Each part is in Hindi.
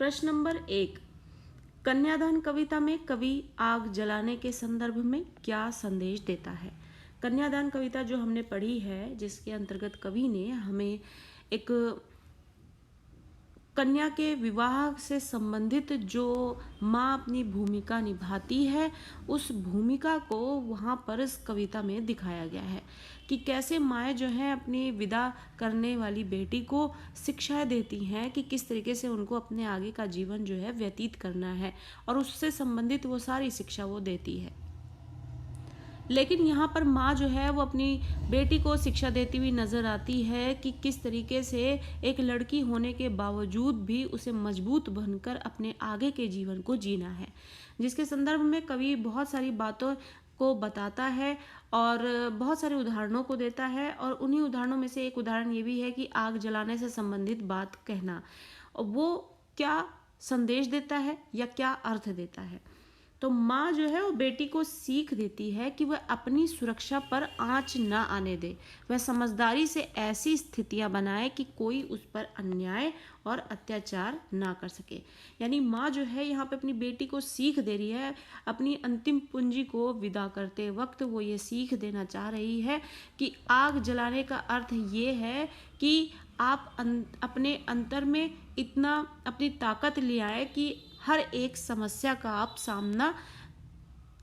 प्रश्न नंबर 1, कन्यादान कविता में कवि आग जलाने के संदर्भ में क्या संदेश देता है। कन्यादान कविता जो हमने पढ़ी है, जिसके अंतर्गत कवि ने हमें एक कन्या के विवाह से संबंधित जो माँ अपनी भूमिका निभाती है, उस भूमिका को वहाँ पर इस कविता में दिखाया गया है कि कैसे माएँ जो हैं अपनी विदा करने वाली बेटी को शिक्षाएं देती हैं कि किस तरीके से उनको अपने आगे का जीवन जो है व्यतीत करना है, और उससे संबंधित वो सारी शिक्षा वो देती है। लेकिन यहाँ पर माँ जो है वो अपनी बेटी को शिक्षा देती हुई नज़र आती है कि किस तरीके से एक लड़की होने के बावजूद भी उसे मजबूत बनकर अपने आगे के जीवन को जीना है, जिसके संदर्भ में कवि बहुत सारी बातों को बताता है और बहुत सारे उदाहरणों को देता है। और उन्हीं उदाहरणों में से एक उदाहरण ये भी है कि आग जलाने से संबंधित बात कहना, और वो क्या संदेश देता है या क्या अर्थ देता है। तो माँ जो है वो बेटी को सीख देती है कि वह अपनी सुरक्षा पर आंच ना आने दे, वह समझदारी से ऐसी स्थितियां बनाए कि कोई उस पर अन्याय और अत्याचार ना कर सके। यानी माँ जो है यहाँ पे अपनी बेटी को सीख दे रही है, अपनी अंतिम पूंजी को विदा करते वक्त वो ये सीख देना चाह रही है कि आग जलाने का अर्थ ये है कि आप अपने अंतर में इतना अपनी ताकत ले आए कि हर एक समस्या का आप सामना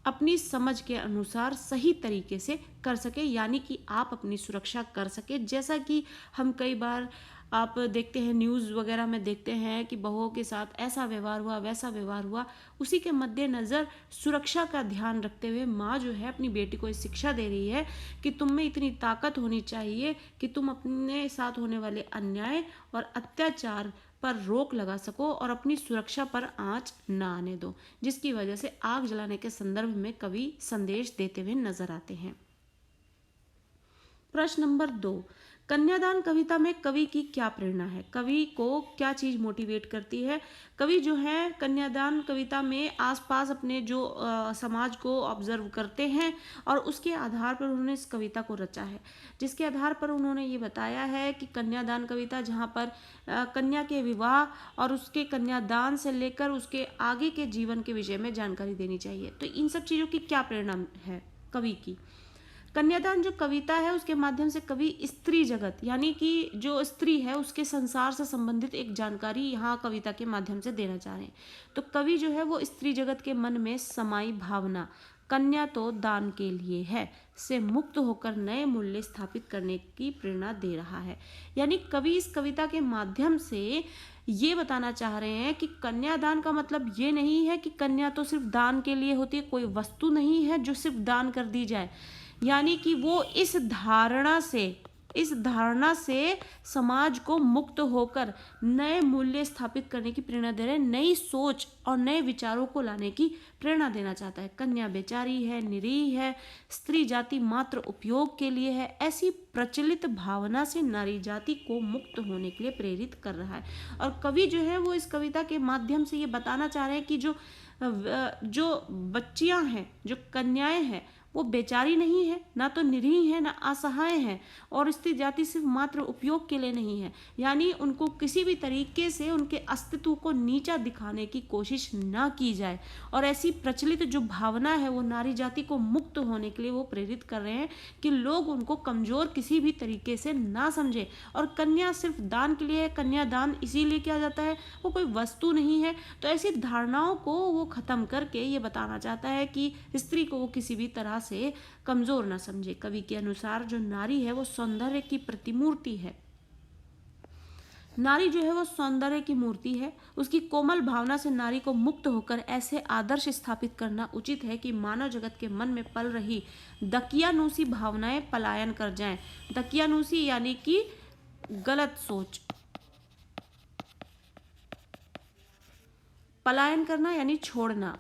अपनी समझ के अनुसार सही तरीके से कर सके, यानी कि आप अपनी सुरक्षा कर सके। जैसा कि हम कई बार आप देखते हैं, न्यूज़ वगैरह में देखते हैं कि बहुओं के साथ ऐसा व्यवहार हुआ, वैसा व्यवहार हुआ। उसी के मद्देनज़र सुरक्षा का ध्यान रखते हुए माँ जो है अपनी बेटी को शिक्षा दे रही है कि तुम में इतनी ताकत होनी चाहिए कि तुम अपने साथ होने वाले अन्याय और अत्याचार पर रोक लगा सको और अपनी सुरक्षा पर आंच ना आने दो, जिसकी वजह से आग जलाने के संदर्भ में कवि संदेश देते हुए नजर आते हैं। प्रश्न नंबर 2, कन्यादान कविता में कवि की क्या प्रेरणा है, कवि को क्या चीज़ मोटिवेट करती है। कवि जो है कन्यादान कविता में आसपास अपने जो समाज को ऑब्जर्व करते हैं और उसके आधार पर उन्होंने इस कविता को रचा है, जिसके आधार पर उन्होंने ये बताया है कि कन्यादान कविता जहाँ पर कन्या के विवाह और उसके कन्यादान से लेकर उसके आगे के जीवन के विषय में जानकारी देनी चाहिए। तो इन सब चीज़ों की क्या प्रेरणा है कवि की। कन्यादान जो कविता है उसके माध्यम से कवि स्त्री जगत, यानी कि जो स्त्री है उसके संसार से संबंधित एक जानकारी यहाँ कविता के माध्यम से देना चाह रहे हैं। तो कवि जो है वो स्त्री जगत के मन में समाई भावना कन्या तो दान के लिए है से मुक्त होकर नए मूल्य स्थापित करने की प्रेरणा दे रहा है। यानी कवि इस कविता के माध्यम से ये बताना चाह रहे हैं कि कन्यादान का मतलब ये नहीं है कि कन्या तो सिर्फ दान के लिए होती है, कोई वस्तु नहीं है जो सिर्फ दान कर दी जाए। यानी कि वो इस धारणा से समाज को मुक्त होकर नए मूल्य स्थापित करने की प्रेरणा दे रहे हैं, नई सोच और नए विचारों को लाने की प्रेरणा देना चाहता है। कन्या बेचारी है, निरीह है, स्त्री जाति मात्र उपयोग के लिए है, ऐसी प्रचलित भावना से नारी जाति को मुक्त होने के लिए प्रेरित कर रहा है। और कवि जो है वो इस कविता के माध्यम से ये बताना चाह रहे हैं कि जो बच्चियां हैं, जो कन्याएं हैं, वो बेचारी नहीं है, ना तो निरीह है, ना असहाय है, और स्त्री जाति सिर्फ मात्र उपयोग के लिए नहीं है। यानी उनको किसी भी तरीके से उनके अस्तित्व को नीचा दिखाने की कोशिश ना की जाए। और ऐसी प्रचलित जो भावना है वो नारी जाति को मुक्त होने के लिए वो प्रेरित कर रहे हैं कि लोग उनको कमज़ोर किसी भी तरीके से ना समझे। और कन्या सिर्फ दान के लिए है, कन्यादान इसीलिए किया जाता है, वो कोई वस्तु नहीं है। तो ऐसी धारणाओं को वो ख़त्म करके ये बताना चाहता है कि स्त्री को वो किसी भी तरह से कमजोर ना समझे। कवि के अनुसार जो नारी है वो सौंदर्य की प्रतिमूर्ति है। नारी जो है वो सौंदर्य की मूर्ति है। उसकी कोमल भावना से नारी को मुक्त होकर ऐसे आदर्श स्थापित करना उचित है कि मानव जगत के मन में पल रही दकियानूसी भावनाएं पलायन कर जाएं। दकियानूसी यानी कि गलत सोच, पलायन करना यानी छोड़ना।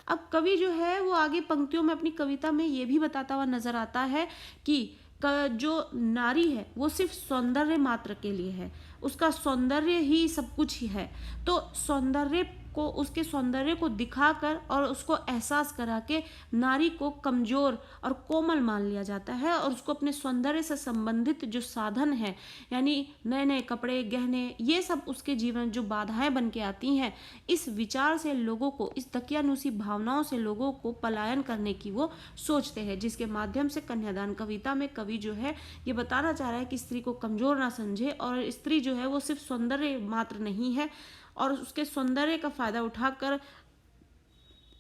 अब कवि जो है वो आगे पंक्तियों में अपनी कविता में ये भी बताता हुआ नजर आता है कि जो नारी है वो सिर्फ सौंदर्य मात्र के लिए है, उसका सौंदर्य ही सब कुछ ही है। तो सौंदर्य को उसके सौंदर्य को दिखाकर और उसको एहसास करा के नारी को कमजोर और कोमल मान लिया जाता है, और उसको अपने सौंदर्य से संबंधित जो साधन है, यानी नए नए कपड़े, गहने, ये सब उसके जीवन जो बाधाएं बन के आती हैं, इस विचार से लोगों को, इस दकियानुसी भावनाओं से लोगों को पलायन करने की वो सोचते हैं, जिसके माध्यम से कन्यादान कविता में कवि जो है ये बताना चाह रहा है कि स्त्री को कमजोर ना समझे, और स्त्री जो है वो सिर्फ सौंदर्य मात्र नहीं है, और उसके सौंदर्य का फायदा उठाकर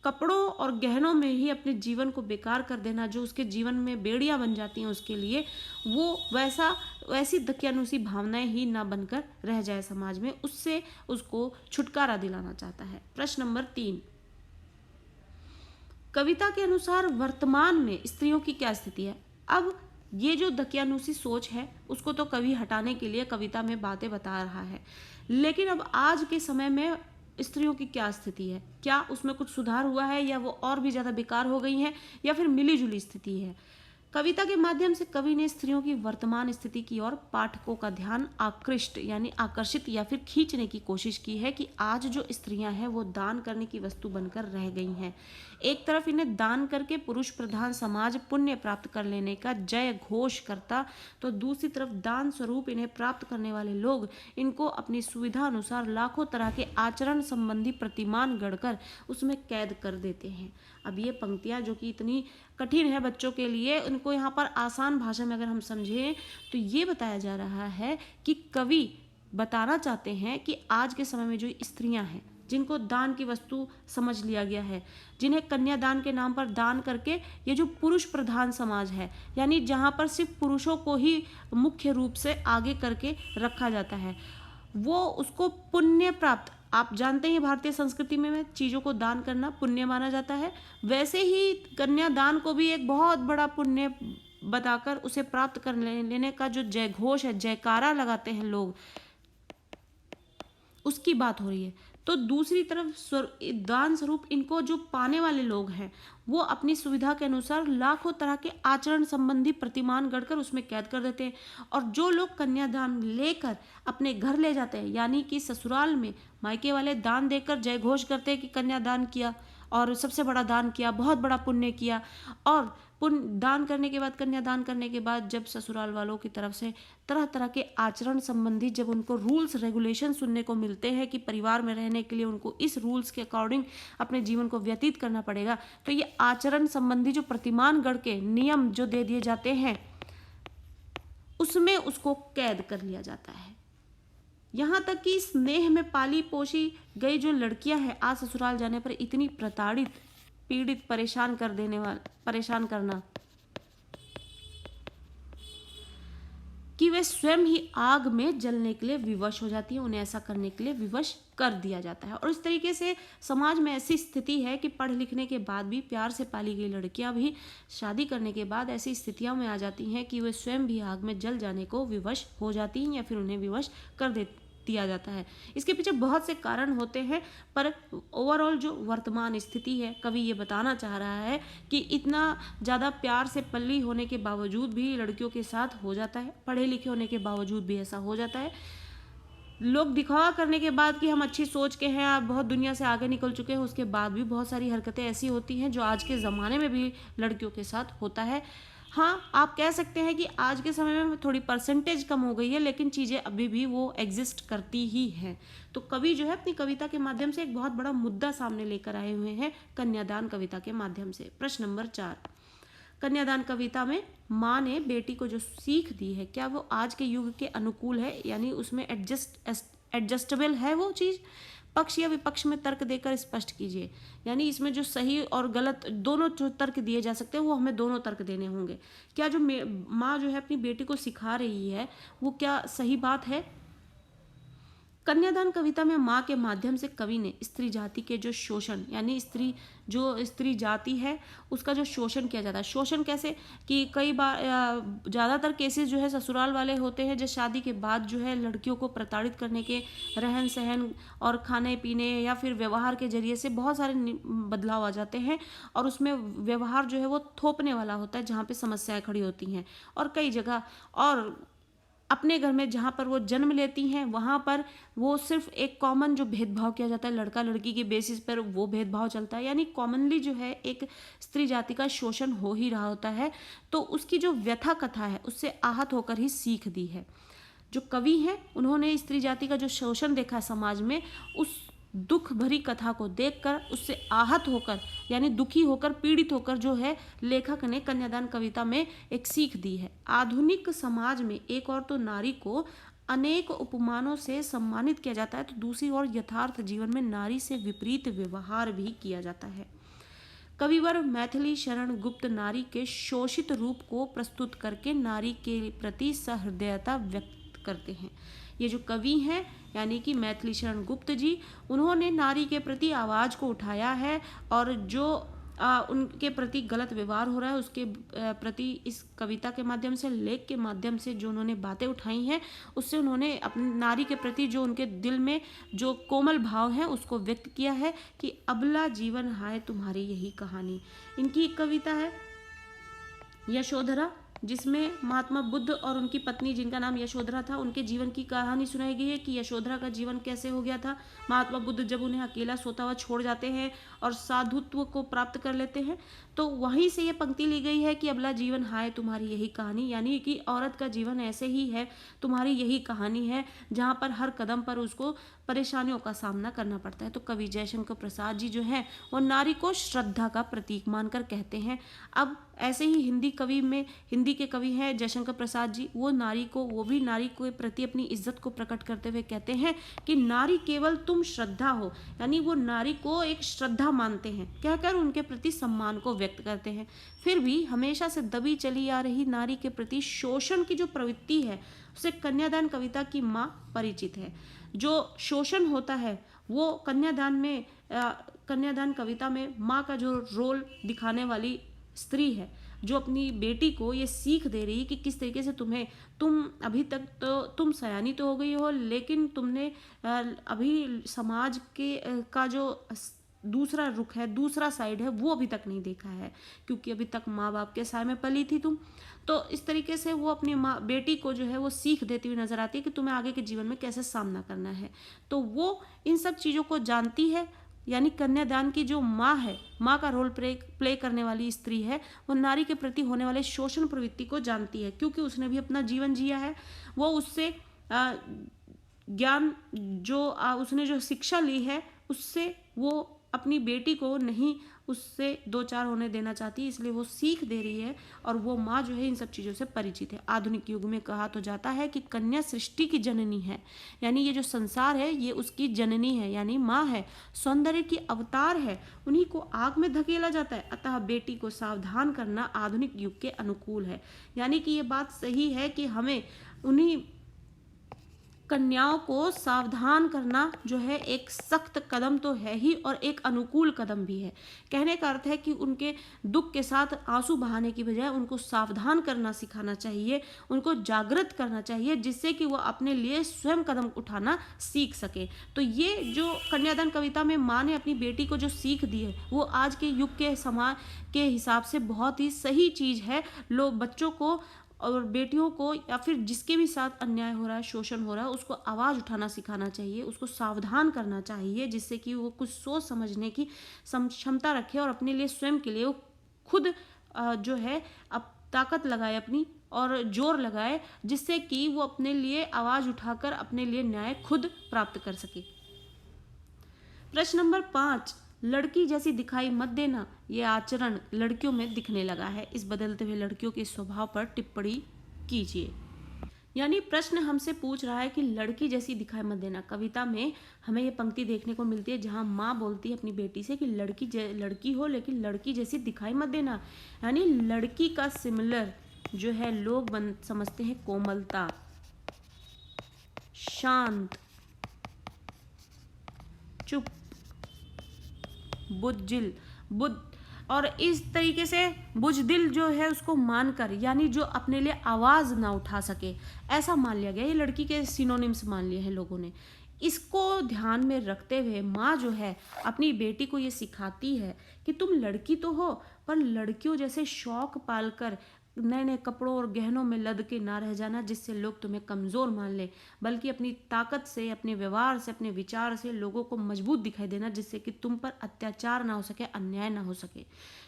कपड़ों और गहनों में ही अपने जीवन को बेकार कर देना, जो उसके जीवन में बेड़ियां बन जाती हैं उसके लिए, वो वैसी दकियानुसी भावनाएं ही ना बनकर रह जाए समाज में, उससे उसको छुटकारा दिलाना चाहता है। प्रश्न नंबर 3, कविता के अनुसार वर्तमान में स्त्रियों की क्या स्थिति है? अब ये जो दकियानुसी सोच है उसको तो कवि हटाने के लिए कविता में बातें बता रहा है, लेकिन अब आज के समय में स्त्रियों की क्या स्थिति है? क्या उसमें कुछ सुधार हुआ है, या वो और भी ज्यादा बेकार हो गई हैं, या फिर मिली जुली स्थिति है? कविता के माध्यम से कवि ने स्त्रियों की वर्तमान स्थिति की ओर पाठकों का ध्यान आकृष्ट यानी आकर्षित या फिर खींचने की कोशिश की है कि आज जो स्त्रियां हैं वो दान करने की वस्तु बनकर रह गई हैं। एक तरफ इन्हें दान करके पुरुष प्रधान समाज पुण्य प्राप्त कर लेने का जय घोष करता, तो दूसरी तरफ दान स्वरूप इन्हें प्राप्त करने वाले लोग इनको अपनी सुविधा अनुसार लाखों तरह के आचरण संबंधी प्रतिमान गढ़कर उसमें कैद कर देते हैं। अब ये पंक्तियां जो कि इतनी कठिन है बच्चों के लिए, उनको यहाँ पर आसान भाषा में अगर हम समझें तो ये बताया जा रहा है कि कवि बताना चाहते हैं कि आज के समय में जो स्त्रियां हैं, जिनको दान की वस्तु समझ लिया गया है, जिन्हें कन्यादान के नाम पर दान करके, ये जो पुरुष प्रधान समाज है, यानी जहाँ पर सिर्फ पुरुषों को ही मुख्य रूप से आगे करके रखा जाता है, वो उसको पुण्य प्राप्त, आप जानते हैं भारतीय संस्कृति में चीज़ों को दान करना पुण्य माना जाता है, वैसे ही कन्यादान को भी एक बहुत बड़ा पुण्य बताकर उसे प्राप्त कर लेने का जो जय घोष है, जयकारा लगाते हैं लोग, उसकी बात हो रही है। तो दूसरी तरफ दान स्वरूप इनको जो पाने वाले लोग हैं वो अपनी सुविधा के अनुसार लाखों तरह के आचरण संबंधी प्रतिमान गढ़कर उसमें कैद कर देते हैं, और जो लोग कन्यादान लेकर अपने घर ले जाते हैं, यानी कि ससुराल में मायके वाले दान देकर जय घोष करते हैं कि कन्यादान किया और सबसे बड़ा दान किया, बहुत बड़ा पुण्य किया, और पुण्य दान करने के बाद, कन्यादान करने के बाद जब ससुराल वालों की तरफ से तरह तरह के आचरण संबंधी जब उनको रूल्स रेगुलेशन सुनने को मिलते हैं कि परिवार में रहने के लिए उनको इस रूल्स के अकॉर्डिंग अपने जीवन को व्यतीत करना पड़ेगा, तो ये आचरण संबंधी जो प्रतिमान गढ़ के नियम जो दे दिए जाते हैं उसमें उसको कैद कर लिया जाता है। यहाँ तक कि स्नेह में पाली पोसी गई जो लड़कियां हैं, आज ससुराल जाने पर इतनी प्रताड़ित, पीड़ित, परेशान करना कि वे स्वयं ही आग में जलने के लिए विवश हो जाती है, उन्हें ऐसा करने के लिए विवश कर दिया जाता है। और इस तरीके से समाज में ऐसी स्थिति है कि पढ़ लिखने के बाद भी, प्यार से पाली गई लड़कियां भी शादी करने के बाद ऐसी स्थितियों में आ जाती हैं कि वे स्वयं भी आग में जल जाने को विवश हो जाती हैं, या फिर उन्हें विवश कर दिया जाता है। इसके पीछे बहुत से कारण होते हैं, पर ओवरऑल जो वर्तमान स्थिति है, कवि ये बताना चाह रहा है कि इतना ज़्यादा प्यार से पली होने के बावजूद भी लड़कियों के साथ हो जाता है, पढ़े लिखे होने के बावजूद भी ऐसा हो जाता है। लोग दिखावा करने के बाद कि हम अच्छी सोच के हैं, आप बहुत दुनिया से आगे निकल चुके हैं, उसके बाद भी बहुत सारी हरकतें ऐसी होती हैं जो आज के ज़माने में भी लड़कियों के साथ होता है। हाँ, आप कह सकते हैं कि आज के समय में थोड़ी परसेंटेज कम हो गई है, लेकिन चीज़ें अभी भी वो एग्जिस्ट करती ही हैं। तो कवि जो है अपनी कविता के माध्यम से एक बहुत बड़ा मुद्दा सामने लेकर आए हुए हैं कन्यादान कविता के माध्यम से। प्रश्न नंबर 4, कन्यादान कविता में माँ ने बेटी को जो सीख दी है, क्या वो आज के युग के अनुकूल है, यानी उसमें एडजस्टेबल है वो चीज़? पक्ष या विपक्ष में तर्क देकर स्पष्ट कीजिए, यानी इसमें जो सही और गलत दोनों जो तर्क दिए जा सकते हैं वो हमें दोनों तर्क देने होंगे। क्या जो माँ जो है अपनी बेटी को सिखा रही है वो क्या सही बात है? कन्यादान कविता में माँ के माध्यम से कवि ने स्त्री जाति के जो शोषण, यानी स्त्री जाति है उसका जो शोषण किया जाता है, शोषण कैसे कि कई बार ज़्यादातर केसेस जो है ससुराल वाले होते हैं जो शादी के बाद जो है लड़कियों को प्रताड़ित करने के, रहन सहन और खाने पीने या फिर व्यवहार के जरिए से बहुत सारे बदलाव आ जाते हैं, और उसमें व्यवहार जो है वो थोपने वाला होता है जहाँ पे समस्याएं खड़ी होती हैं, और कई जगह और अपने घर में जहाँ पर वो जन्म लेती हैं वहाँ पर वो सिर्फ एक कॉमन जो भेदभाव किया जाता है लड़का लड़की के बेसिस पर, वो भेदभाव चलता है, यानी कॉमनली जो है एक स्त्री जाति का शोषण हो ही रहा होता है। तो उसकी जो व्यथा कथा है उससे आहत होकर ही सीख दी है। जो कवि हैं उन्होंने स्त्री जाति का जो शोषण देखा है समाज में, उस दुख भरी कथा को देखकर उससे आहत होकर यानी दुखी होकर पीड़ित होकर जो है लेखक ने कन्यादान कविता में एक सीख दी है। आधुनिक समाज में एक और तो नारी को अनेक उपमानों से सम्मानित किया जाता है, तो दूसरी ओर यथार्थ जीवन में नारी से विपरीत व्यवहार भी किया जाता है। कविवर मैथिली शरण गुप्त नारी के शोषित रूप को प्रस्तुत करके नारी के प्रति सहृदयता व्यक्त करते हैं। ये जो कवि हैं यानी कि मैथिली शरण गुप्त जी, उन्होंने नारी के प्रति आवाज़ को उठाया है और जो उनके प्रति गलत व्यवहार हो रहा है उसके प्रति इस कविता के माध्यम से, लेख के माध्यम से जो उन्होंने बातें उठाई हैं, उससे उन्होंने अपनी नारी के प्रति जो उनके दिल में जो कोमल भाव है उसको व्यक्त किया है कि अबला जीवन हाय तुम्हारी यही कहानी। इनकी एक कविता है यशोधरा, जिसमें महात्मा बुद्ध और उनकी पत्नी जिनका नाम यशोधरा था उनके जीवन की कहानी सुनाई गई है कि यशोधरा का जीवन कैसे हो गया था। महात्मा बुद्ध जब उन्हें अकेला सोता हुआ छोड़ जाते हैं और साधुत्व को प्राप्त कर लेते हैं, तो वहीं से ये पंक्ति ली गई है कि अबला जीवन हाय तुम्हारी यही कहानी, यानी कि औरत का जीवन ऐसे ही है, तुम्हारी यही कहानी है, जहाँ पर हर कदम पर उसको परेशानियों का सामना करना पड़ता है। तो कवि जयशंकर प्रसाद जी जो हैं वो नारी को श्रद्धा का प्रतीक मानकर कहते हैं। अब ऐसे ही हिंदी के कवि हैं जयशंकर प्रसाद जी, वो भी नारी के प्रति अपनी इज्जत को प्रकट करते हुए कहते हैं कि नारी केवल तुम श्रद्धा हो, यानी वो नारी को एक श्रद्धा मानते हैं, कहकर उनके प्रति सम्मान को व्यक्त करते हैं। फिर भी हमेशा से दबी चली आ रही नारी के प्रति शोषण की जो प्रवृत्ति है उसे कन्यादान कविता की माँ परिचित है। जो शोषण होता है वो कन्यादान कविता में माँ का जो रोल दिखाने वाली स्त्री है, जो अपनी बेटी को ये सीख दे रही कि किस तरीके से तुम अभी तक तो तुम सयानी तो हो गई हो, लेकिन तुमने अभी समाज का जो दूसरा रुख है, दूसरा साइड है, वो अभी तक नहीं देखा है, क्योंकि अभी तक माँ बाप के साय में पली थी तुम। तो इस तरीके से वो अपनी बेटी को जो है वो सीख देती हुई नजर आती है कि तुम्हें आगे के जीवन में कैसे सामना करना है। तो वो इन सब चीज़ों को जानती है, यानी कन्यादान की जो माँ है, माँ का रोल प्ले करने वाली स्त्री है, वो नारी के प्रति होने वाले शोषण प्रवृत्ति को जानती है, क्योंकि उसने भी अपना जीवन जिया है। वो उससे ज्ञान उसने जो शिक्षा ली है उससे वो अपनी बेटी को नहीं उससे दो चार होने देना चाहती, इसलिए वो सीख दे रही है और वो माँ जो है इन सब चीज़ों से परिचित है। आधुनिक युग में कहा तो जाता है कि कन्या सृष्टि की जननी है, यानी ये जो संसार है ये उसकी जननी है, यानी माँ है, सौंदर्य की अवतार है, उन्हीं को आग में धकेला जाता है। अतः बेटी को सावधान करना आधुनिक युग के अनुकूल है। यानी कि ये बात सही है कि हमें उन्हीं कन्याओं को सावधान करना जो है एक सख्त कदम तो है ही और एक अनुकूल कदम भी है। कहने का अर्थ है कि उनके दुख के साथ आंसू बहाने की बजाय उनको सावधान करना सिखाना चाहिए, उनको जागृत करना चाहिए, जिससे कि वो अपने लिए स्वयं कदम उठाना सीख सके। तो ये जो कन्यादान कविता में माँ ने अपनी बेटी को जो सीख दी है वो आज के युग के समाज के हिसाब से बहुत ही सही चीज़ है। लोग बच्चों को और बेटियों को या फिर जिसके भी साथ अन्याय हो रहा है, शोषण हो रहा है, उसको आवाज़ उठाना सिखाना चाहिए, उसको सावधान करना चाहिए, जिससे कि वो कुछ सोच समझने की क्षमता रखे और अपने लिए स्वयं के लिए वो खुद जो है अब ताकत लगाए अपनी और जोर लगाए, जिससे कि वो अपने लिए आवाज़ उठाकर अपने लिए न्याय खुद प्राप्त कर सके। प्रश्न नंबर 5, लड़की जैसी दिखाई मत देना, ये आचरण लड़कियों में दिखने लगा है, इस बदलते हुए लड़कियों के स्वभाव पर टिप्पणी कीजिए। यानी प्रश्न हमसे पूछ रहा है कि लड़की जैसी दिखाई मत देना। कविता में हमें ये पंक्ति देखने को मिलती है जहाँ माँ बोलती है अपनी बेटी से कि लड़की हो लेकिन लड़की जैसी दिखाई मत देना। यानी लड़की का सिमिलर जो है लोग समझते हैं कोमलता, शांत, चुप, बुद्ध और इस तरीके से बुजदिल जो है उसको मानकर, यानी जो अपने लिए आवाज़ ना उठा सके, ऐसा मान लिया गया। ये लड़की के सिनोनिम्स मान लिए हैं लोगों ने। इसको ध्यान में रखते हुए माँ जो है अपनी बेटी को ये सिखाती है कि तुम लड़की तो हो पर लड़कियों जैसे शौक पालकर नए नए कपड़ों और गहनों में लद के ना रह जाना जिससे लोग तुम्हें कमज़ोर मान लें, बल्कि अपनी ताकत से, अपने व्यवहार से, अपने विचार से लोगों को मजबूत दिखाई देना जिससे कि तुम पर अत्याचार ना हो सके, अन्याय ना हो सके।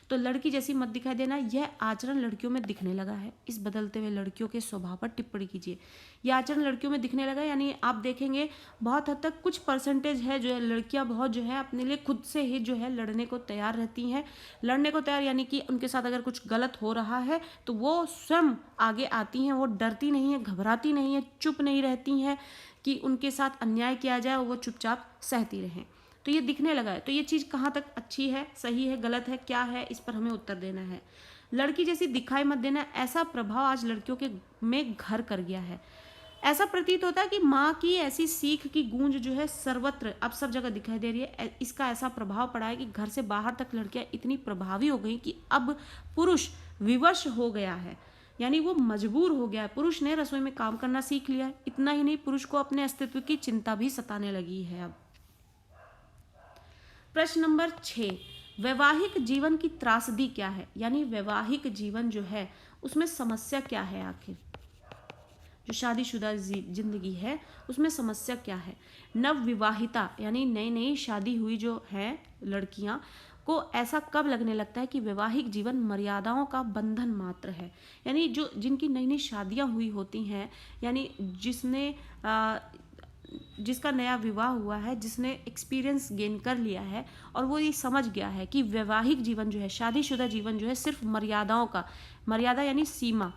तो लड़की जैसी मत दिखाई देना, यह आचरण लड़कियों में दिखने लगा है। इस बदलते हुए लड़कियों के स्वभाव पर टिप्पणी कीजिए। यह आचरण लड़कियों में दिखने लगा, यानी आप देखेंगे बहुत हद तक कुछ परसेंटेज है जो है लड़कियां बहुत जो है अपने लिए खुद से ही जो है लड़ने को तैयार रहती हैं। लड़ने को तैयार यानी कि उनके साथ अगर कुछ गलत हो रहा है तो वो स्वयं आगे आती हैं, वो डरती नहीं है, घबराती नहीं है, चुप नहीं रहती हैं कि उनके साथ अन्याय किया जाए और वो चुपचाप सहती रहें। तो ये दिखने लगा है। तो ये चीज़ कहाँ तक अच्छी है, सही है, गलत है, क्या है, इस पर हमें उत्तर देना है। लड़की जैसी दिखाई मत देना, ऐसा प्रभाव आज लड़कियों के में घर कर गया है। ऐसा प्रतीत होता है कि माँ की ऐसी सीख की गूंज जो है सर्वत्र अब सब जगह दिखाई दे रही है। इसका ऐसा प्रभाव पड़ा है कि घर से बाहर तक लड़कियां इतनी प्रभावी हो गई कि अब पुरुष विवश हो गया है, यानी वो मजबूर हो गया है। पुरुष ने रसोई में काम करना सीख लिया है। इतना ही नहीं, पुरुष को अपने अस्तित्व की चिंता भी सताने लगी है अब। प्रश्न नंबर 6, वैवाहिक जीवन की त्रासदी क्या है, यानी वैवाहिक जीवन जो है उसमें समस्या क्या है, आखिर जो शादीशुदा जिंदगी है उसमें समस्या क्या है। नव विवाहिता यानी नई नई शादी हुई जो है लड़कियां को ऐसा कब लगने लगता है कि वैवाहिक जीवन मर्यादाओं का बंधन मात्र है, यानी जो जिनकी नई नई शादियां हुई होती हैं, यानी जिसका नया विवाह हुआ है, जिसने एक्सपीरियंस गेन कर लिया है और वो ये समझ गया है कि वैवाहिक जीवन जो है, शादीशुदा जीवन जो है सिर्फ मर्यादाओं का, मर्यादा यानी सीमा,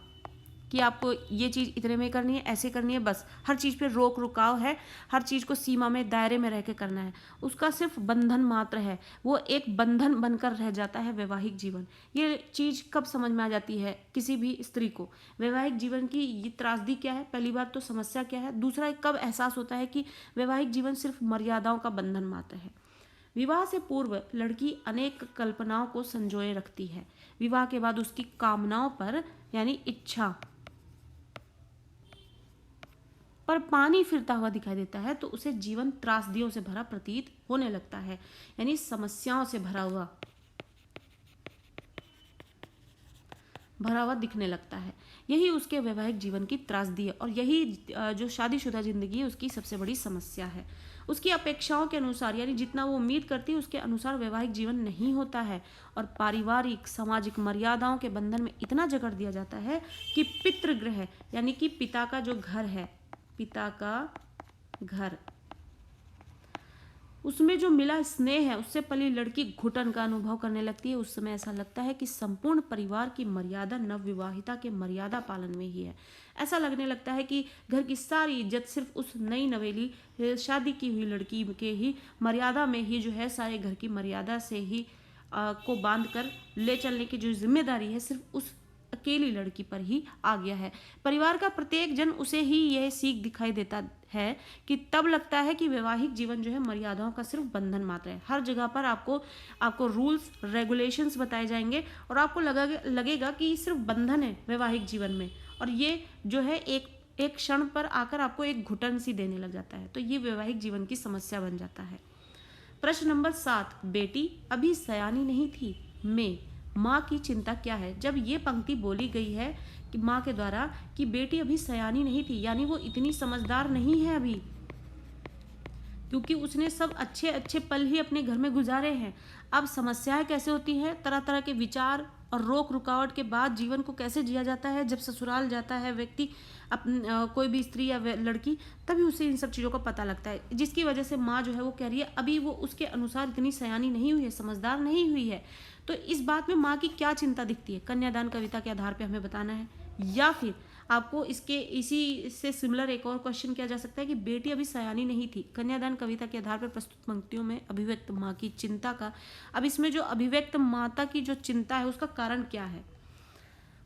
कि आपको ये चीज़ इतने में करनी है, ऐसे करनी है, बस हर चीज़ पे रोक रुकाव है, हर चीज़ को सीमा में दायरे में रह के करना है, उसका सिर्फ बंधन मात्र है, वो एक बंधन बनकर रह जाता है वैवाहिक जीवन। ये चीज़ कब समझ में आ जाती है किसी भी स्त्री को, वैवाहिक जीवन की ये त्रासदी क्या है, पहली बात तो समस्या क्या है, दूसरा कब एहसास होता है कि वैवाहिक जीवन सिर्फ मर्यादाओं का बंधन मात्र है। विवाह से पूर्व लड़की अनेक कल्पनाओं को संजोए रखती है, विवाह के बाद उसकी कामनाओं पर यानी इच्छा पर पानी फिरता हुआ दिखाई देता है, तो उसे जीवन त्रासदियों से भरा प्रतीत होने लगता है, यानी समस्याओं से भरा हुआ दिखने लगता है। यही उसके वैवाहिक जीवन की त्रासदी है और यही जो शादीशुदा जिंदगी है उसकी सबसे बड़ी समस्या है। उसकी अपेक्षाओं के अनुसार, यानी जितना वो उम्मीद करती है उसके अनुसार वैवाहिक जीवन नहीं होता है और पारिवारिक सामाजिक मर्यादाओं के बंधन में इतना जकड़ दिया जाता है कि पितृगृह यानी कि पिता का जो घर है, पिता का घर, उसमें जो मिला स्नेह है उससे पली लड़की घुटन का अनुभव करने लगती है। उस समय ऐसा लगता है कि संपूर्ण परिवार की मर्यादा नवविवाहिता के मर्यादा पालन में ही है। ऐसा लगने लगता है कि घर की सारी इज्जत सिर्फ उस नई नवेली शादी की हुई लड़की के ही मर्यादा में ही जो है, सारे घर की मर्यादा से ही को बांध कर ले चलने की जो जिम्मेदारी है सिर्फ उस अकेली लड़की पर ही आ गया है। परिवार का प्रत्येक जन उसे ही यह सीख दिखाई देता है कि तब लगता है कि वैवाहिक जीवन जो है मर्यादाओं का सिर्फ बंधन मात्र है। हर जगह पर आपको रूल्स रेगुलेशंस बताए जाएंगे और आपको लगेगा कि सिर्फ बंधन है वैवाहिक जीवन में, और ये जो है एक क्षण पर आकर आपको एक घुटन सी देने लग जाता है। तो ये वैवाहिक जीवन की समस्या बन जाता है। प्रश्न नंबर 7, बेटी अभी सयानी नहीं थी में माँ की चिंता क्या है। जब ये पंक्ति बोली गई है कि माँ के द्वारा कि बेटी अभी सयानी नहीं थी, यानी वो इतनी समझदार नहीं है अभी, क्योंकि उसने सब अच्छे अच्छे पल ही अपने घर में गुजारे हैं। अब समस्याएं कैसे होती हैं, तरह तरह के विचार और रोक रुकावट के बाद जीवन को कैसे जिया जाता है। जब ससुराल जाता है व्यक्ति, कोई भी स्त्री या लड़की, तभी उसे इन सब चीज़ों का पता लगता है, जिसकी वजह से माँ जो है वो कह रही है अभी वो उसके अनुसार इतनी सयानी नहीं हुई है, समझदार नहीं हुई है। तो इस बात में माँ की क्या चिंता दिखती है, कन्यादान कविता के आधार पर हमें बताना है। या फिर आपको इसी से सिमिलर एक और क्वेश्चन किया जा सकता है कि बेटी अभी सयानी नहीं थी, कन्यादान कविता के आधार पर प्रस्तुत पंक्तियों में अभिव्यक्त माँ की चिंता का, अब इसमें जो अभिव्यक्त माता की जो चिंता है उसका कारण क्या है।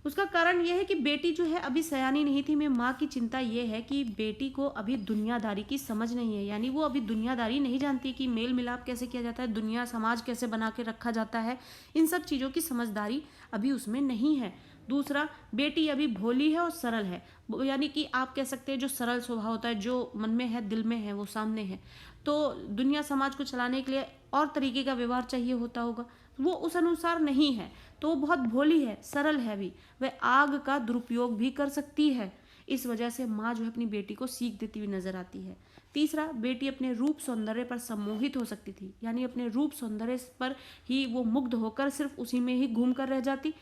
उसका कारण यह है कि बेटी जो है अभी सयानी नहीं थी में माँ की चिंता यह है कि बेटी को अभी दुनियादारी की समझ नहीं है, यानी वो अभी दुनियादारी नहीं जानती कि मेल मिलाप कैसे किया जाता है, दुनिया समाज कैसे बना के रखा जाता है, इन सब चीज़ों की समझदारी अभी उसमें नहीं है। दूसरा, बेटी अभी भोली है और सरल है, यानी कि आप कह सकते हैं जो सरल स्वभाव होता है, जो मन में है दिल में है वो सामने है। तो दुनिया समाज को चलाने के लिए और तरीके का व्यवहार चाहिए होता होगा, वो उस अनुसार नहीं है, तो वो बहुत भोली है, सरल है भी, वह आग का दुरुपयोग भी कर सकती है। इस वजह से माँ जो है अपनी बेटी को सीख देती हुई नजर आती है। तीसरा, बेटी अपने रूप सौंदर्य पर सम्मोहित हो सकती थी, यानी अपने रूप सौंदर्य पर ही वो मुग्ध होकर सिर्फ उसी में ही घूम कर रह जाती।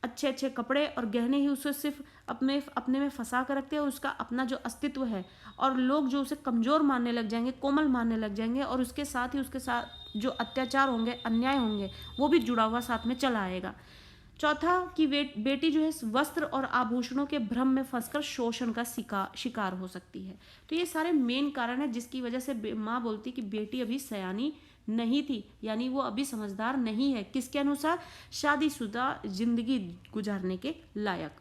अच्छे अच्छे कपड़े और गहने ही उसे सिर्फ अपने अपने में फंसा कर रखते हैं, और उसका अपना जो अस्तित्व है, और लोग जो उसे कमजोर मानने लग जाएंगे, कोमल मानने लग जाएंगे, और उसके साथ ही उसके साथ जो अत्याचार होंगे, अन्याय होंगे, वो भी जुड़ा हुआ साथ में चला आएगा। चौथा कि बेटी जो है वस्त्र और आभूषणों के भ्रम में फंसकर शोषण का शिकार हो सकती है। तो ये सारे मेन कारण है जिसकी वजह से माँ बोलती कि बेटी अभी सयानी नहीं थी, यानी वो अभी समझदार नहीं है, किसके अनुसार, शादीशुदा जिंदगी गुजारने के लायक।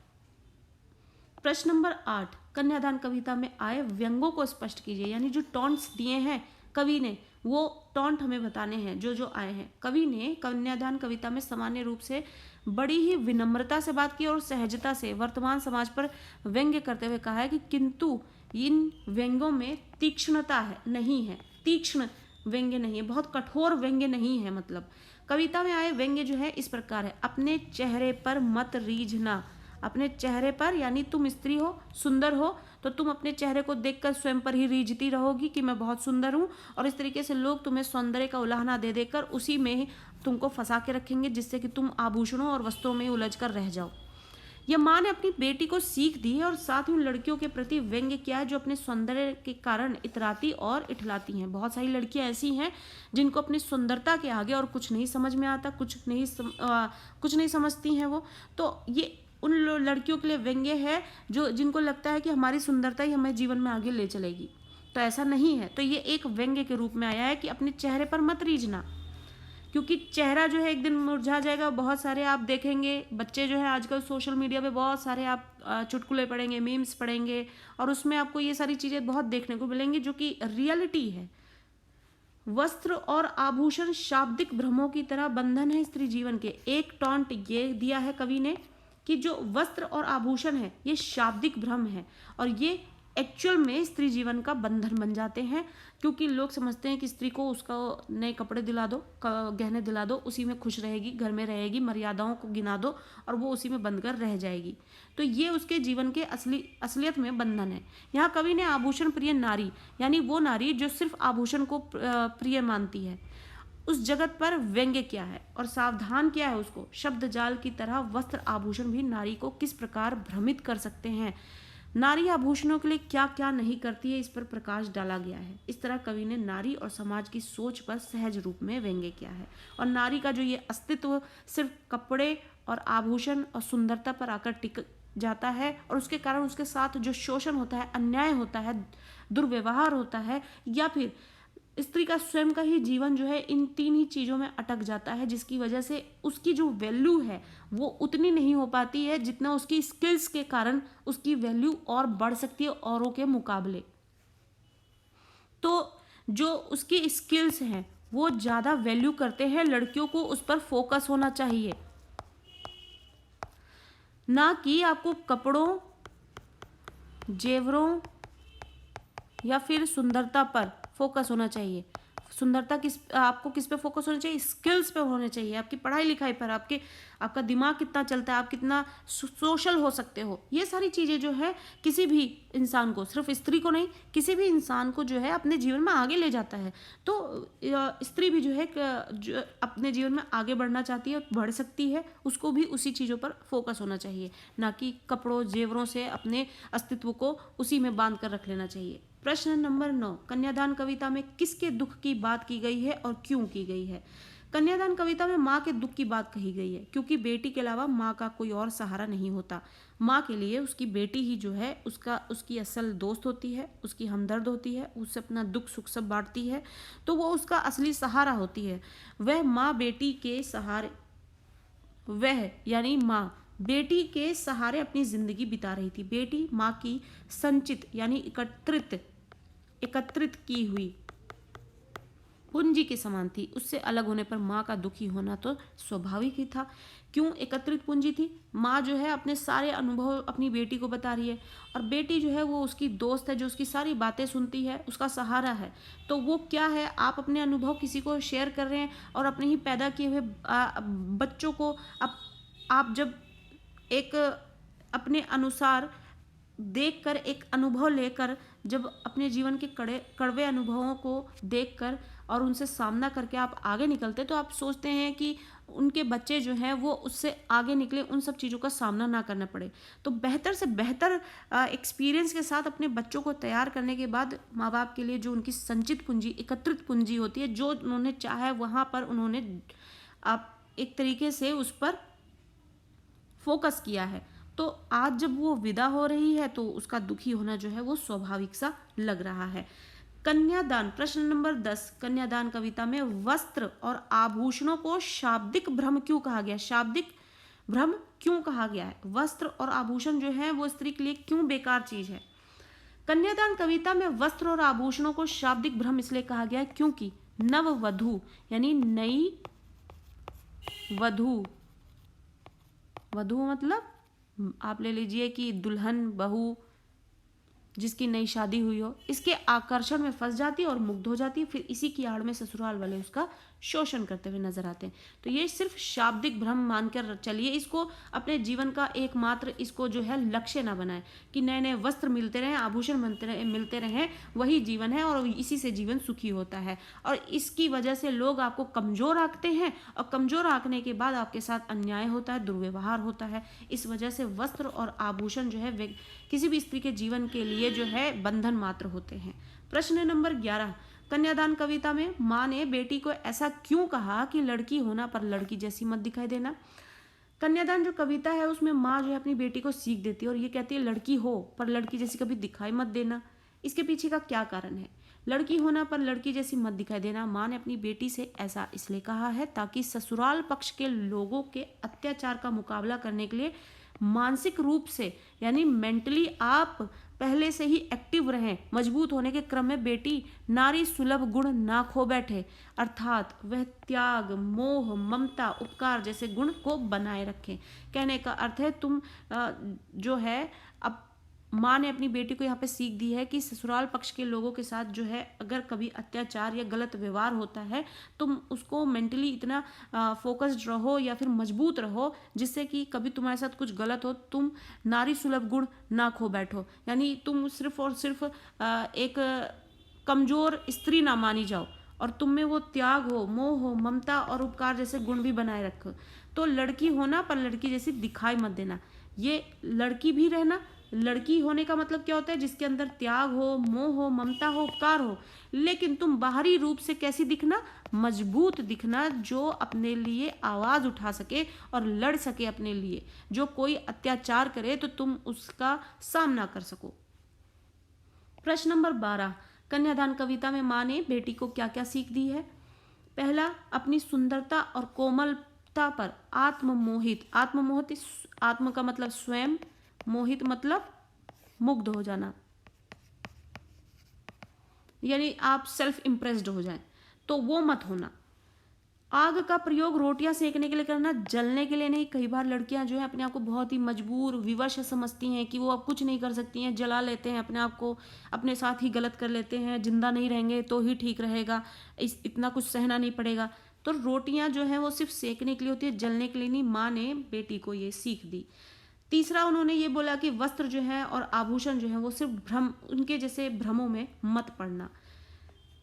प्रश्न नंबर 8, कन्यादान कविता में आए व्यंगों को स्पष्ट कीजिए, यानी जो टॉन्ट्स दिए हैं कवि ने, वो टॉन्ट हमें बताने हैं जो जो आए हैं। कवि ने कन्यादान कविता में सामान्य रूप से बड़ी ही विनम्रता से बात की और सहजता से वर्तमान समाज पर व्यंग्य करते हुए कहा है कि किंतु इन व्यंग्यों में तीक्ष्णता है नहीं है, तीक्ष्ण व्यंग्य नहीं है, बहुत कठोर व्यंग्य नहीं है। मतलब कविता में आए व्यंग्य जो है इस प्रकार है, अपने चेहरे पर मत रीझना, अपने चेहरे पर, यानी तुम स्त्री हो, सुंदर हो, तो तुम अपने चेहरे को देखकर स्वयं पर ही रीझती रहोगी कि मैं बहुत सुंदर हूँ, और इस तरीके से लोग तुम्हें सौंदर्य का उलाहना दे देकर उसी में तुमको फंसा के रखेंगे, जिससे कि तुम आभूषणों और वस्त्रों में उलझ कर रह जाओ। यह माँ ने अपनी बेटी को सीख दी है, और साथ ही उन लड़कियों के प्रति व्यंग्य किया है जो अपने सौंदर्य के कारण इतराती और इठलाती हैं। बहुत सारी लड़कियां ऐसी हैं जिनको अपनी सुंदरता के आगे और कुछ नहीं समझ में आता, कुछ नहीं समझती हैं वो। तो ये उन लड़कियों के लिए व्यंग्य है जो जिनको लगता है कि हमारी सुंदरता ही हमें जीवन में आगे ले चलेगी, तो ऐसा नहीं है। तो ये एक व्यंग्य के रूप में आया है कि अपने चेहरे पर मत रीझना, क्योंकि चेहरा जो है एक दिन मुरझा जाएगा। बहुत सारे आप देखेंगे बच्चे जो है आजकल सोशल मीडिया पे बहुत सारे आप चुटकुले पढ़ेंगे, मीम्स पढ़ेंगे, और उसमें आपको ये सारी चीज़ें बहुत देखने को मिलेंगी जो कि रियलिटी है। वस्त्र और आभूषण शाब्दिक भ्रमों की तरह बंधन है स्त्री जीवन के। एक टॉन्ट ये दिया है कवि ने कि जो वस्त्र और आभूषण है ये शाब्दिक भ्रम है, और ये एक्चुअल में स्त्री जीवन का बंधन बन जाते हैं, क्योंकि लोग समझते हैं कि स्त्री को उसका नए कपड़े दिला दो, गहने दिला दो, उसी में खुश रहेगी, घर में रहेगी, मर्यादाओं को गिना दो और वो उसी में बंद कर रह जाएगी। तो ये उसके जीवन के असलियत में बंधन है। यहाँ कवि ने आभूषण प्रिय नारी, यानी वो नारी जो सिर्फ आभूषण को प्रिय मानती है, उस जगत पर व्यंग्य किया है और सावधान किया है उसको। शब्द जाल की तरह वस्त्र आभूषण भी नारी को किस प्रकार भ्रमित कर सकते हैं, नारी आभूषणों के लिए क्या क्या नहीं करती है, इस पर प्रकाश डाला गया है। इस तरह कवि ने नारी और समाज की सोच पर सहज रूप में व्यंग्य किया है, और नारी का जो ये अस्तित्व सिर्फ कपड़े और आभूषण और सुंदरता पर आकर टिक जाता है, और उसके कारण उसके साथ जो शोषण होता है, अन्याय होता है, दुर्व्यवहार होता है, या फिर स्त्री का स्वयं का ही जीवन जो है इन तीन ही चीज़ों में अटक जाता है, जिसकी वजह से उसकी जो वैल्यू है वो उतनी नहीं हो पाती है जितना उसकी स्किल्स के कारण उसकी वैल्यू और बढ़ सकती है औरों के मुकाबले। तो जो उसकी स्किल्स हैं वो ज़्यादा वैल्यू करते हैं, लड़कियों को उस पर फोकस होना चाहिए, ना कि आपको कपड़ों, जेवरों या फिर सुंदरता पर फोकस होना चाहिए। सुंदरता आपको किस पे फोकस होना चाहिए, स्किल्स पे होने चाहिए, आपकी पढ़ाई लिखाई पर, आपका दिमाग कितना चलता है, आप कितना सोशल हो सकते हो। ये सारी चीज़ें जो है किसी भी इंसान को, सिर्फ स्त्री को नहीं, किसी भी इंसान को जो है अपने जीवन में आगे ले जाता है। तो स्त्री भी जो है जो अपने जीवन में आगे बढ़ना चाहती है, बढ़ सकती है, उसको भी उसी चीज़ों पर फोकस होना चाहिए, ना कि कपड़ों जेवरों से अपने अस्तित्व को उसी में बांध कर रख लेना चाहिए। प्रश्न नंबर 9, कन्यादान कविता में किसके दुख की बात की गई है और क्यों की गई है। कन्यादान कविता में माँ के दुख की बात कही गई है, क्योंकि बेटी के अलावा माँ का कोई और सहारा नहीं होता। माँ के लिए उसकी बेटी ही जो है उसकी असल दोस्त होती है, उसकी हमदर्द होती है, उससे अपना दुख सुख सब बांटती है, तो वो उसका असली सहारा होती है। वह माँ बेटी के सहारे, वह यानी माँ बेटी के सहारे अपनी जिंदगी बिता रही थी। बेटी माँ की संचित यानी एकत्रित की हुई पूंजी के समान थी। उससे अलग होने पर माँ का दुखी होना तो स्वाभाविक ही था। क्यों एकत्रित पूंजी थी? माँ जो है अपने सारे अनुभव अपनी बेटी को बता रही है, और बेटी जो है वो उसकी दोस्त है, जो उसकी सारी बातें सुनती है, उसका सहारा है। तो वो क्या है, आप अपने अनुभव किसी को शेयर कर रहे हैं, और अपने ही पैदा किए हुए बच्चों को आप जब एक अपने अनुसार देखकर, एक अनुभव लेकर, जब अपने जीवन के कड़वे अनुभवों को देखकर और उनसे सामना करके आप आगे निकलते, तो आप सोचते हैं कि उनके बच्चे जो हैं वो उससे आगे निकले, उन सब चीज़ों का सामना ना करना पड़े। तो बेहतर से बेहतर एक्सपीरियंस के साथ अपने बच्चों को तैयार करने के बाद माँ बाप के लिए जो उनकी संचित पूंजी, एकत्रित पूंजी होती है, जो उन्होंने चाहा है वहाँ पर उन्होंने आप एक तरीके से उस पर फोकस किया है। तो आज जब वो विदा हो रही है तो उसका दुखी होना जो है वो स्वाभाविक सा लग रहा है। कन्यादान, प्रश्न नंबर 10, कन्यादान कविता में वस्त्र और आभूषणों को शाब्दिक भ्रम क्यों कहा गया? शाब्दिक भ्रम क्यों कहा गया है? वस्त्र और आभूषण जो है वो स्त्री के लिए क्यों बेकार चीज है? कन्यादान कविता में वस्त्र और आभूषणों को शाब्दिक भ्रम इसलिए कहा गया है क्योंकि नववधू यानी नई वधू, वधू मतलब आप ले लीजिए कि दुल्हन, बहू, जिसकी नई शादी हुई हो, इसके आकर्षण में फंस जाती है और मुग्ध हो जाती है, फिर इसी की आड़ में ससुराल वाले उसका शोषण करते हुए नजर आते हैं। तो ये सिर्फ शाब्दिक भ्रम मानकर चलिए, इसको अपने जीवन का एकमात्र इसको जो है लक्ष्य ना बनाए कि नए नए वस्त्र मिलते रहें, आभूषण मिलते रहें, वही जीवन है और इसी से जीवन सुखी होता है। और इसकी वजह से लोग आपको कमजोर आंकते हैं, और कमजोर आंकने के बाद आपके साथ अन्याय होता है, दुर्व्यवहार होता है। इस वजह से वस्त्र और आभूषण जो है किसी भी स्त्री के जीवन के लिए जो है बंधन मात्र होते हैं। प्रश्न नंबर 11, कन्यादान कविता में माँ ने बेटी को ऐसा क्यों कहा कि लड़की होना पर लड़की जैसी मत दिखाई देना? कन्यादान जो कविता है उसमें माँ जो है अपनी बेटी को सीख देती है और ये कहती है लड़की हो पर लड़की जैसी कभी दिखाई मत देना। इसके पीछे का क्या कारण है? लड़की होना पर लड़की जैसी मत दिखाई देना माँ ने अपनी बेटी से ऐसा इसलिए कहा है ताकि ससुराल पक्ष के लोगों के अत्याचार का मुकाबला करने के लिए मानसिक रूप से यानी मेंटली आप पहले से ही एक्टिव रहें। मजबूत होने के क्रम में बेटी नारी सुलभ गुण ना खो बैठे, अर्थात वह त्याग, मोह, ममता, उपकार जैसे गुण को बनाए रखें। कहने का अर्थ है तुम जो है अब माँ ने अपनी बेटी को यहाँ पे सीख दी है कि ससुराल पक्ष के लोगों के साथ जो है अगर कभी अत्याचार या गलत व्यवहार होता है तुम उसको मेंटली इतना फोकस्ड रहो या फिर मजबूत रहो जिससे कि कभी तुम्हारे साथ कुछ गलत हो तुम नारी सुलभ गुण ना खो बैठो, यानी तुम सिर्फ और सिर्फ एक कमजोर स्त्री ना मानी जाओ और तुम में वो त्याग हो, मोह हो, ममता और उपकार जैसे गुण भी बनाए रखो। तो लड़की होना पर लड़की जैसी दिखाई मत देना। ये लड़की भी रहना, लड़की होने का मतलब क्या होता है? जिसके अंदर त्याग हो, मोह हो, ममता हो, उपकार हो, लेकिन तुम बाहरी रूप से कैसी दिखना? मजबूत दिखना, जो अपने लिए आवाज उठा सके और लड़ सके अपने लिए। जो कोई अत्याचार करे तो तुम उसका सामना कर सको। प्रश्न नंबर 12, कन्यादान कविता में माँ ने बेटी को क्या क्या सीख दी है? पहला, अपनी सुंदरता और कोमलता पर आत्ममोहित, आत्म का मतलब स्वयं, मोहित मतलब मुग्ध हो जाना, यानी आप सेल्फ इम्प्रेस्ड हो जाएं, तो वो मत होना। आग का प्रयोग रोटियां सेकने के लिए करना, जलने के लिए नहीं। कई बार लड़कियां जो है अपने आप को बहुत ही मजबूर, विवश समझती हैं कि वो अब कुछ नहीं कर सकती हैं, जला लेते हैं अपने आप को, अपने साथ ही गलत कर लेते हैं, जिंदा नहीं रहेंगे तो ही ठीक रहेगा, इतना कुछ सहना नहीं पड़ेगा। तो रोटियां जो है वो सिर्फ सेकने के लिए होती है, जलने के लिए नहीं। माँ ने बेटी को ये सीख दी। तीसरा, उन्होंने ये बोला कि वस्त्र जो है और आभूषण जो है वो सिर्फ भ्रम, उनके जैसे भ्रमों में मत पड़ना।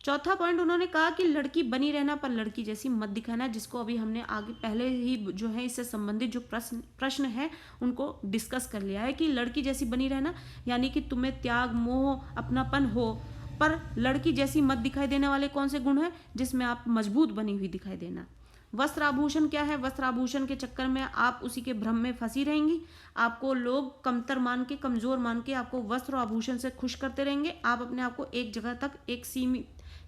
चौथा पॉइंट, उन्होंने कहा कि लड़की बनी रहना पर लड़की जैसी मत दिखाना, जिसको अभी हमने आगे पहले ही जो है इससे संबंधित जो प्रश्न है उनको डिस्कस कर लिया है कि लड़की जैसी बनी रहना यानी कि तुम्हें त्याग, मोह, अपनापन हो, पर लड़की जैसी मत दिखाई देने वाले कौन से गुण हैं? जिसमें आप मजबूत बनी हुई दिखाई देना। वस्त्र आभूषण क्या है? वस्त्र आभूषण के चक्कर में आप उसी के भ्रम में फंसी रहेंगी। आपको लोग कमतर मान के, कमजोर मान के आपको वस्त्र आभूषण से खुश करते रहेंगे। आप अपने आप को एक जगह तक, एक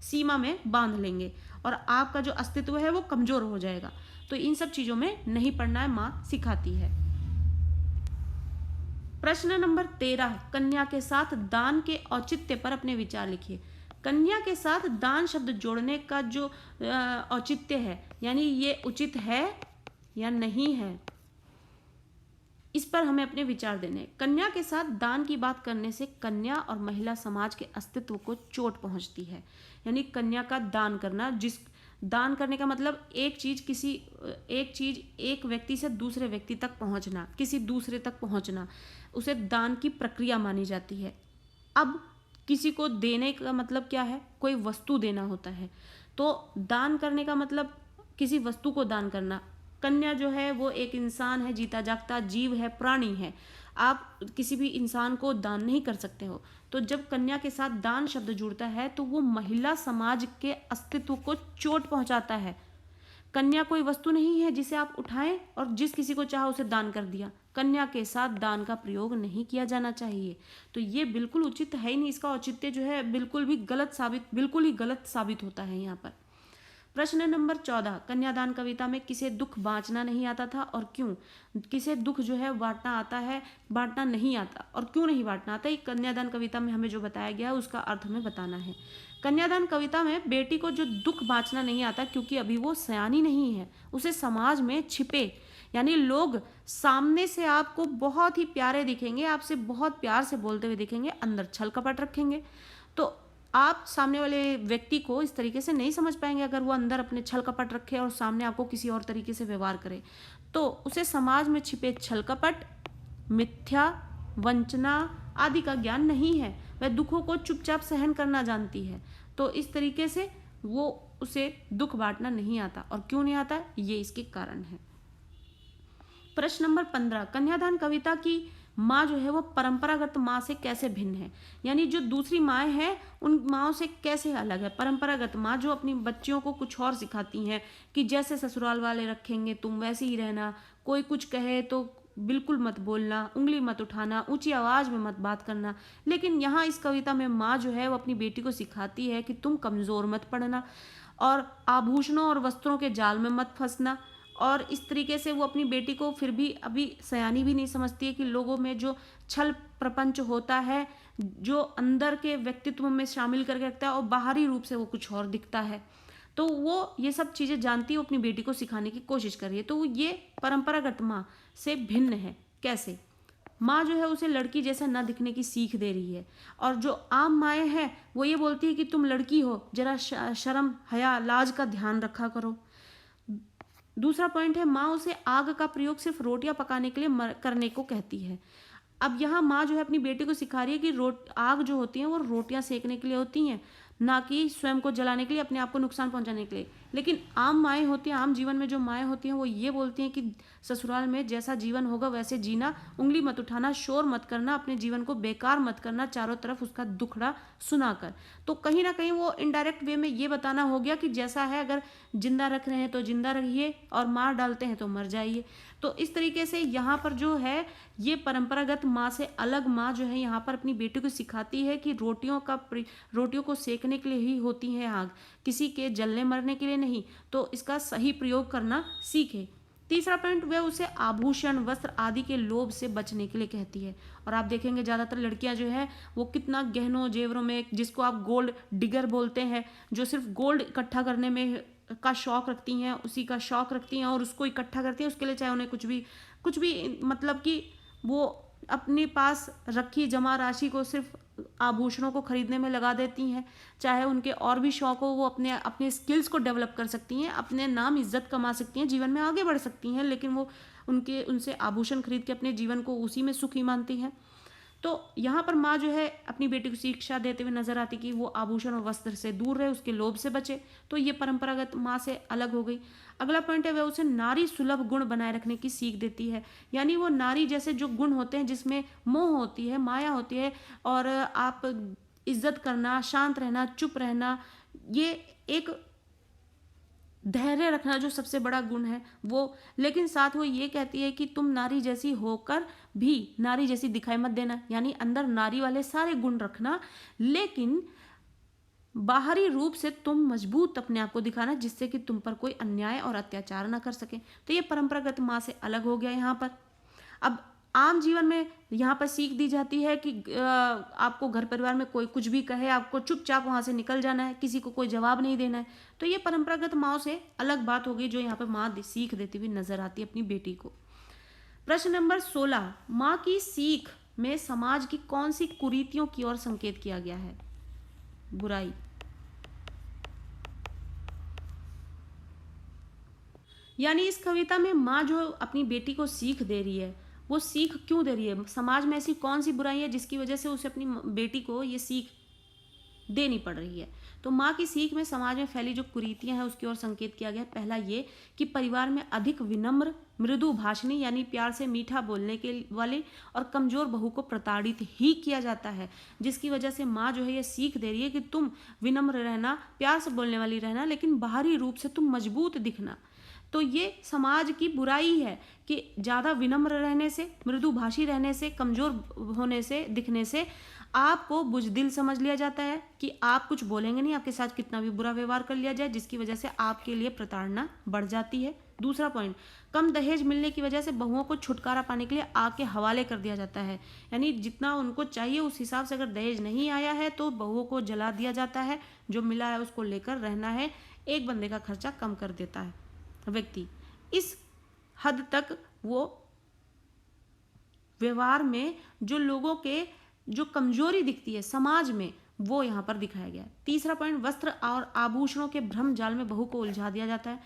सीमा में बांध लेंगे और आपका जो अस्तित्व है वो कमजोर हो जाएगा। तो इन सब चीजों में नहीं पड़ना है, माँ सिखाती है। प्रश्न नंबर 13, कन्या के साथ दान के औचित्य पर अपने विचार लिखिए। कन्या के साथ दान शब्द जोड़ने का जो औचित्य है, यानी ये उचित है या नहीं है, इस पर हमें अपने विचार देने हैं। कन्या के साथ दान की बात करने से कन्या और महिला समाज के अस्तित्व को चोट पहुंचती है। यानी कन्या का दान करना, जिस दान करने का मतलब एक चीज एक व्यक्ति से दूसरे व्यक्ति तक पहुंचना, किसी दूसरे तक पहुंचना, उसे दान की प्रक्रिया मानी जाती है। अब किसी को देने का मतलब क्या है? कोई वस्तु देना होता है। तो दान करने का मतलब किसी वस्तु को दान करना। कन्या जो है वो एक इंसान है, जीता जागता जीव है, प्राणी है। आप किसी भी इंसान को दान नहीं कर सकते हो। तो जब कन्या के साथ दान शब्द जुड़ता है तो वो महिला समाज के अस्तित्व को चोट पहुंचाता है। कन्या कोई वस्तु नहीं है जिसे आप उठाएं और जिस किसी को चाहा उसे दान कर दिया। कन्या के साथ दान का प्रयोग नहीं किया जाना चाहिए। तो ये बिल्कुल उचित है ही नहीं। इसका औचित्य जो है बिल्कुल ही गलत साबित होता है यहाँ पर। प्रश्न नंबर 14, कन्यादान कविता में किसे दुख बांटना नहीं आता था और क्यों? किसे दुख जो है बांटना आता है, बांटना नहीं आता, और क्यों नहीं बांटना आता? ये कन्यादान कविता में हमें जो बताया गया है उसका अर्थ हमें बताना है। कन्यादान कविता में बेटी को जो दुख बांटना नहीं आता क्योंकि अभी वो सयानी नहीं है, उसे समाज में छिपे, यानी लोग सामने से आपको बहुत ही प्यारे दिखेंगे, आपसे बहुत प्यार से बोलते हुए दिखेंगे, अंदर छल कपट रखेंगे। तो आप सामने वाले व्यक्ति को इस तरीके से नहीं समझ पाएंगे अगर वो अंदर अपने छल कपट रखे और सामने आपको किसी और तरीके से व्यवहार करे। तो उसे समाज में छिपे छल कपट, मिथ्या, वंचना आदि का ज्ञान नहीं है। वह दुखों को चुपचाप सहन करना जानती है। तो इस तरीके से वो उसे दुख बांटना नहीं आता। और क्यों नहीं आता, ये इसके कारण है। प्रश्न नंबर 15, कन्यादान कविता की माँ जो है वो परंपरागत माँ से कैसे भिन्न है? यानी जो दूसरी माँ हैं उन माँओं से कैसे अलग है? परंपरागत माँ जो अपनी बच्चियों को कुछ और सिखाती हैं कि जैसे ससुराल वाले रखेंगे तुम वैसे ही रहना, कोई कुछ कहे तो बिल्कुल मत बोलना, उंगली मत उठाना, ऊंची आवाज में मत बात करना। लेकिन यहाँ इस कविता में माँ जो है वो अपनी बेटी को सिखाती है कि तुम कमजोर मत पड़ना और आभूषणों और वस्त्रों के जाल में मत फंसना। और इस तरीके से वो अपनी बेटी को फिर भी अभी सयानी भी नहीं समझती है कि लोगों में जो छल प्रपंच होता है, जो अंदर के व्यक्तित्व में शामिल करके रखता है और बाहरी रूप से वो कुछ और दिखता है। तो वो ये सब चीज़ें जानती है, वो अपनी बेटी को सिखाने की कोशिश कर रही है। तो ये परंपरागत माँ से भिन्न है। कैसे? माँ जो है उसे लड़की जैसा न दिखने की सीख दे रही है। और जो आम माएँ हैं वो ये बोलती है कि तुम लड़की हो, जरा शर्म हया लाज का ध्यान रखा करो। दूसरा पॉइंट है, माँ उसे आग का प्रयोग सिर्फ रोटियां पकाने के लिए करने को कहती है। अब यहाँ माँ जो है अपनी बेटी को सिखा रही है कि आग जो होती है वो रोटियां सेकने के लिए होती हैं, ना कि स्वयं को जलाने के लिए, अपने आप को नुकसान पहुंचाने के लिए। लेकिन आम माएँ होती हैं, आम जीवन में जो माएँ होती हैं वो ये बोलती हैं कि ससुराल में जैसा जीवन होगा वैसे जीना, उंगली मत उठाना, शोर मत करना, अपने जीवन को बेकार मत करना चारों तरफ उसका दुखड़ा सुनाकर। तो कहीं ना कहीं वो इनडायरेक्ट वे में ये बताना हो गया कि जैसा है, अगर जिंदा रख रहे हैं तो जिंदा रहिए और मार डालते हैं तो मर जाइए। तो इस तरीके से यहाँ पर जो है ये परंपरागत माँ से अलग माँ जो है यहाँ पर अपनी बेटी को सिखाती है कि रोटियों को सेकने के लिए ही होती है आग, किसी के जलने मरने के लिए नहीं। तो इसका सही प्रयोग करना सीखे। तीसरा पॉइंट, वह उसे आभूषण वस्त्र आदि के लोभ से बचने के लिए कहती है। और आप देखेंगे ज़्यादातर लड़कियां जो है वो कितना गहनों जेवरों में, जिसको आप गोल्ड डिगर बोलते हैं, जो सिर्फ गोल्ड इकट्ठा करने में का शौक रखती हैं, उसी का शौक रखती हैं और उसको इकट्ठा करती हैं। उसके लिए चाहे उन्हें कुछ भी मतलब कि वो अपने पास रखी जमा राशि को सिर्फ आभूषणों को खरीदने में लगा देती हैं। चाहे उनके और भी शौक हो, वो अपने अपने स्किल्स को डेवलप कर सकती हैं, अपने नाम इज्जत कमा सकती हैं, जीवन में आगे बढ़ सकती हैं, लेकिन वो उनसे आभूषण खरीद के अपने जीवन को उसी में सुखी मानती हैं। तो यहाँ पर माँ जो है अपनी बेटी को शिक्षा देते हुए नजर आती कि वो आभूषण और वस्त्र से दूर रहे, उसके लोभ से बचे। तो ये परंपरागत माँ से अलग हो गई। अगला पॉइंट है, वह उसे नारी सुलभ गुण बनाए रखने की सीख देती है। यानी वो नारी जैसे जो गुण होते हैं जिसमें मोह होती है, माया होती है, और आप इज्जत करना, शांत रहना, चुप रहना, ये एक धैर्य रखना जो सबसे बड़ा गुण है वो। लेकिन साथ वो ये कहती है कि तुम नारी जैसी होकर भी नारी जैसी दिखाई मत देना, यानी अंदर नारी वाले सारे गुण रखना, लेकिन बाहरी रूप से तुम मजबूत अपने आप को दिखाना, जिससे कि तुम पर कोई अन्याय और अत्याचार ना कर सके। तो ये परंपरागत माँ से अलग हो गया यहाँ पर। अब आम जीवन में यहाँ पर सीख दी जाती है कि आपको घर परिवार में कोई कुछ भी कहे, आपको चुपचाप वहाँ से निकल जाना है, किसी को कोई जवाब नहीं देना है। तो ये परंपरागत माँ से अलग बात हो गई जो यहाँ पर माँ सीख देती हुई नजर आती है अपनी बेटी को। प्रश्न नंबर 16, माँ की सीख में समाज की कौन सी कुरीतियों की ओर संकेत किया गया है? बुराई। यानी इस कविता में माँ जो अपनी बेटी को सीख दे रही है, वो सीख क्यों दे रही है? समाज में ऐसी कौन सी बुराई है जिसकी वजह से उसे अपनी बेटी को ये सीख देनी पड़ रही है? तो माँ की सीख में समाज में फैली जो कुरीतियां हैं उसकी ओर संकेत किया गया। पहला ये कि परिवार में अधिक विनम्र, मृदु भाषणी यानी प्यार से मीठा बोलने के वाले और कमजोर बहू को प्रताड़ित ही किया जाता है, जिसकी वजह से माँ जो है ये सीख दे रही है कि तुम विनम्र रहना, प्यार से बोलने वाली रहना, लेकिन बाहरी रूप से तुम मजबूत दिखना। तो ये समाज की बुराई है कि ज़्यादा विनम्र रहने से, मृदुभाषी रहने से, कमज़ोर होने से, दिखने से आपको बुज़दिल समझ लिया जाता है कि आप कुछ बोलेंगे नहीं, आपके साथ कितना भी बुरा व्यवहार कर लिया जाए, जिसकी वजह से आपके लिए प्रताड़ना बढ़ जाती है। दूसरा पॉइंट, कम दहेज मिलने की वजह से बहुओं को छुटकारा पाने के लिए आग के हवाले कर दिया जाता है। यानी जितना उनको चाहिए उस हिसाब से अगर दहेज नहीं आया है तो बहुओं को जला दिया जाता है, जो मिला है उसको लेकर रहना है। एक बंदे का खर्चा कम कर देता है व्यक्ति। इस हद तक वो व्यवहार में जो लोगों के जो कमजोरी दिखती है समाज में, वो यहाँ पर दिखाया गया है। तीसरा पॉइंट, वस्त्र और आभूषणों के भ्रम जाल में बहू को उलझा दिया जाता है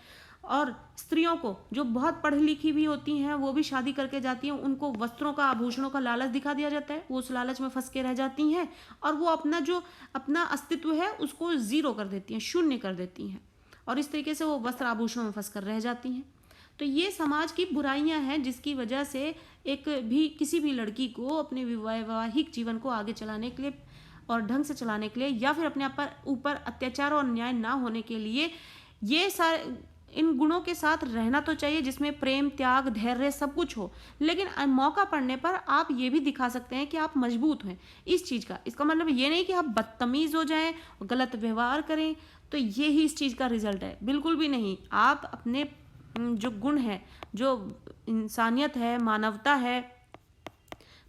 और स्त्रियों को जो बहुत पढ़ी लिखी भी होती हैं वो भी शादी करके जाती हैं, उनको वस्त्रों का, आभूषणों का लालच दिखा दिया जाता है, वो उस लालच में फंस के रह जाती हैं और वो अपना अस्तित्व है उसको जीरो कर देती हैं, शून्य कर देती हैं और इस तरीके से वो वस्त्र आभूषणों में फंस कर रह जाती हैं। तो ये समाज की बुराइयां हैं जिसकी वजह से एक भी किसी भी लड़की को अपने वैवाहिक जीवन को आगे चलाने के लिए और ढंग से चलाने के लिए या फिर अपने आप ऊपर अत्याचार और अन्याय ना होने के लिए ये सारे इन गुणों के साथ रहना तो चाहिए जिसमें प्रेम, त्याग, धैर्य सब कुछ हो, लेकिन मौका पड़ने पर आप ये भी दिखा सकते हैं कि आप मजबूत हैं इस चीज़ का। इसका मतलब ये नहीं कि आप बदतमीज हो जाएं, गलत व्यवहार करें तो ये ही इस चीज़ का रिजल्ट है, बिल्कुल भी नहीं। आप अपने जो गुण है, जो इंसानियत है, मानवता है,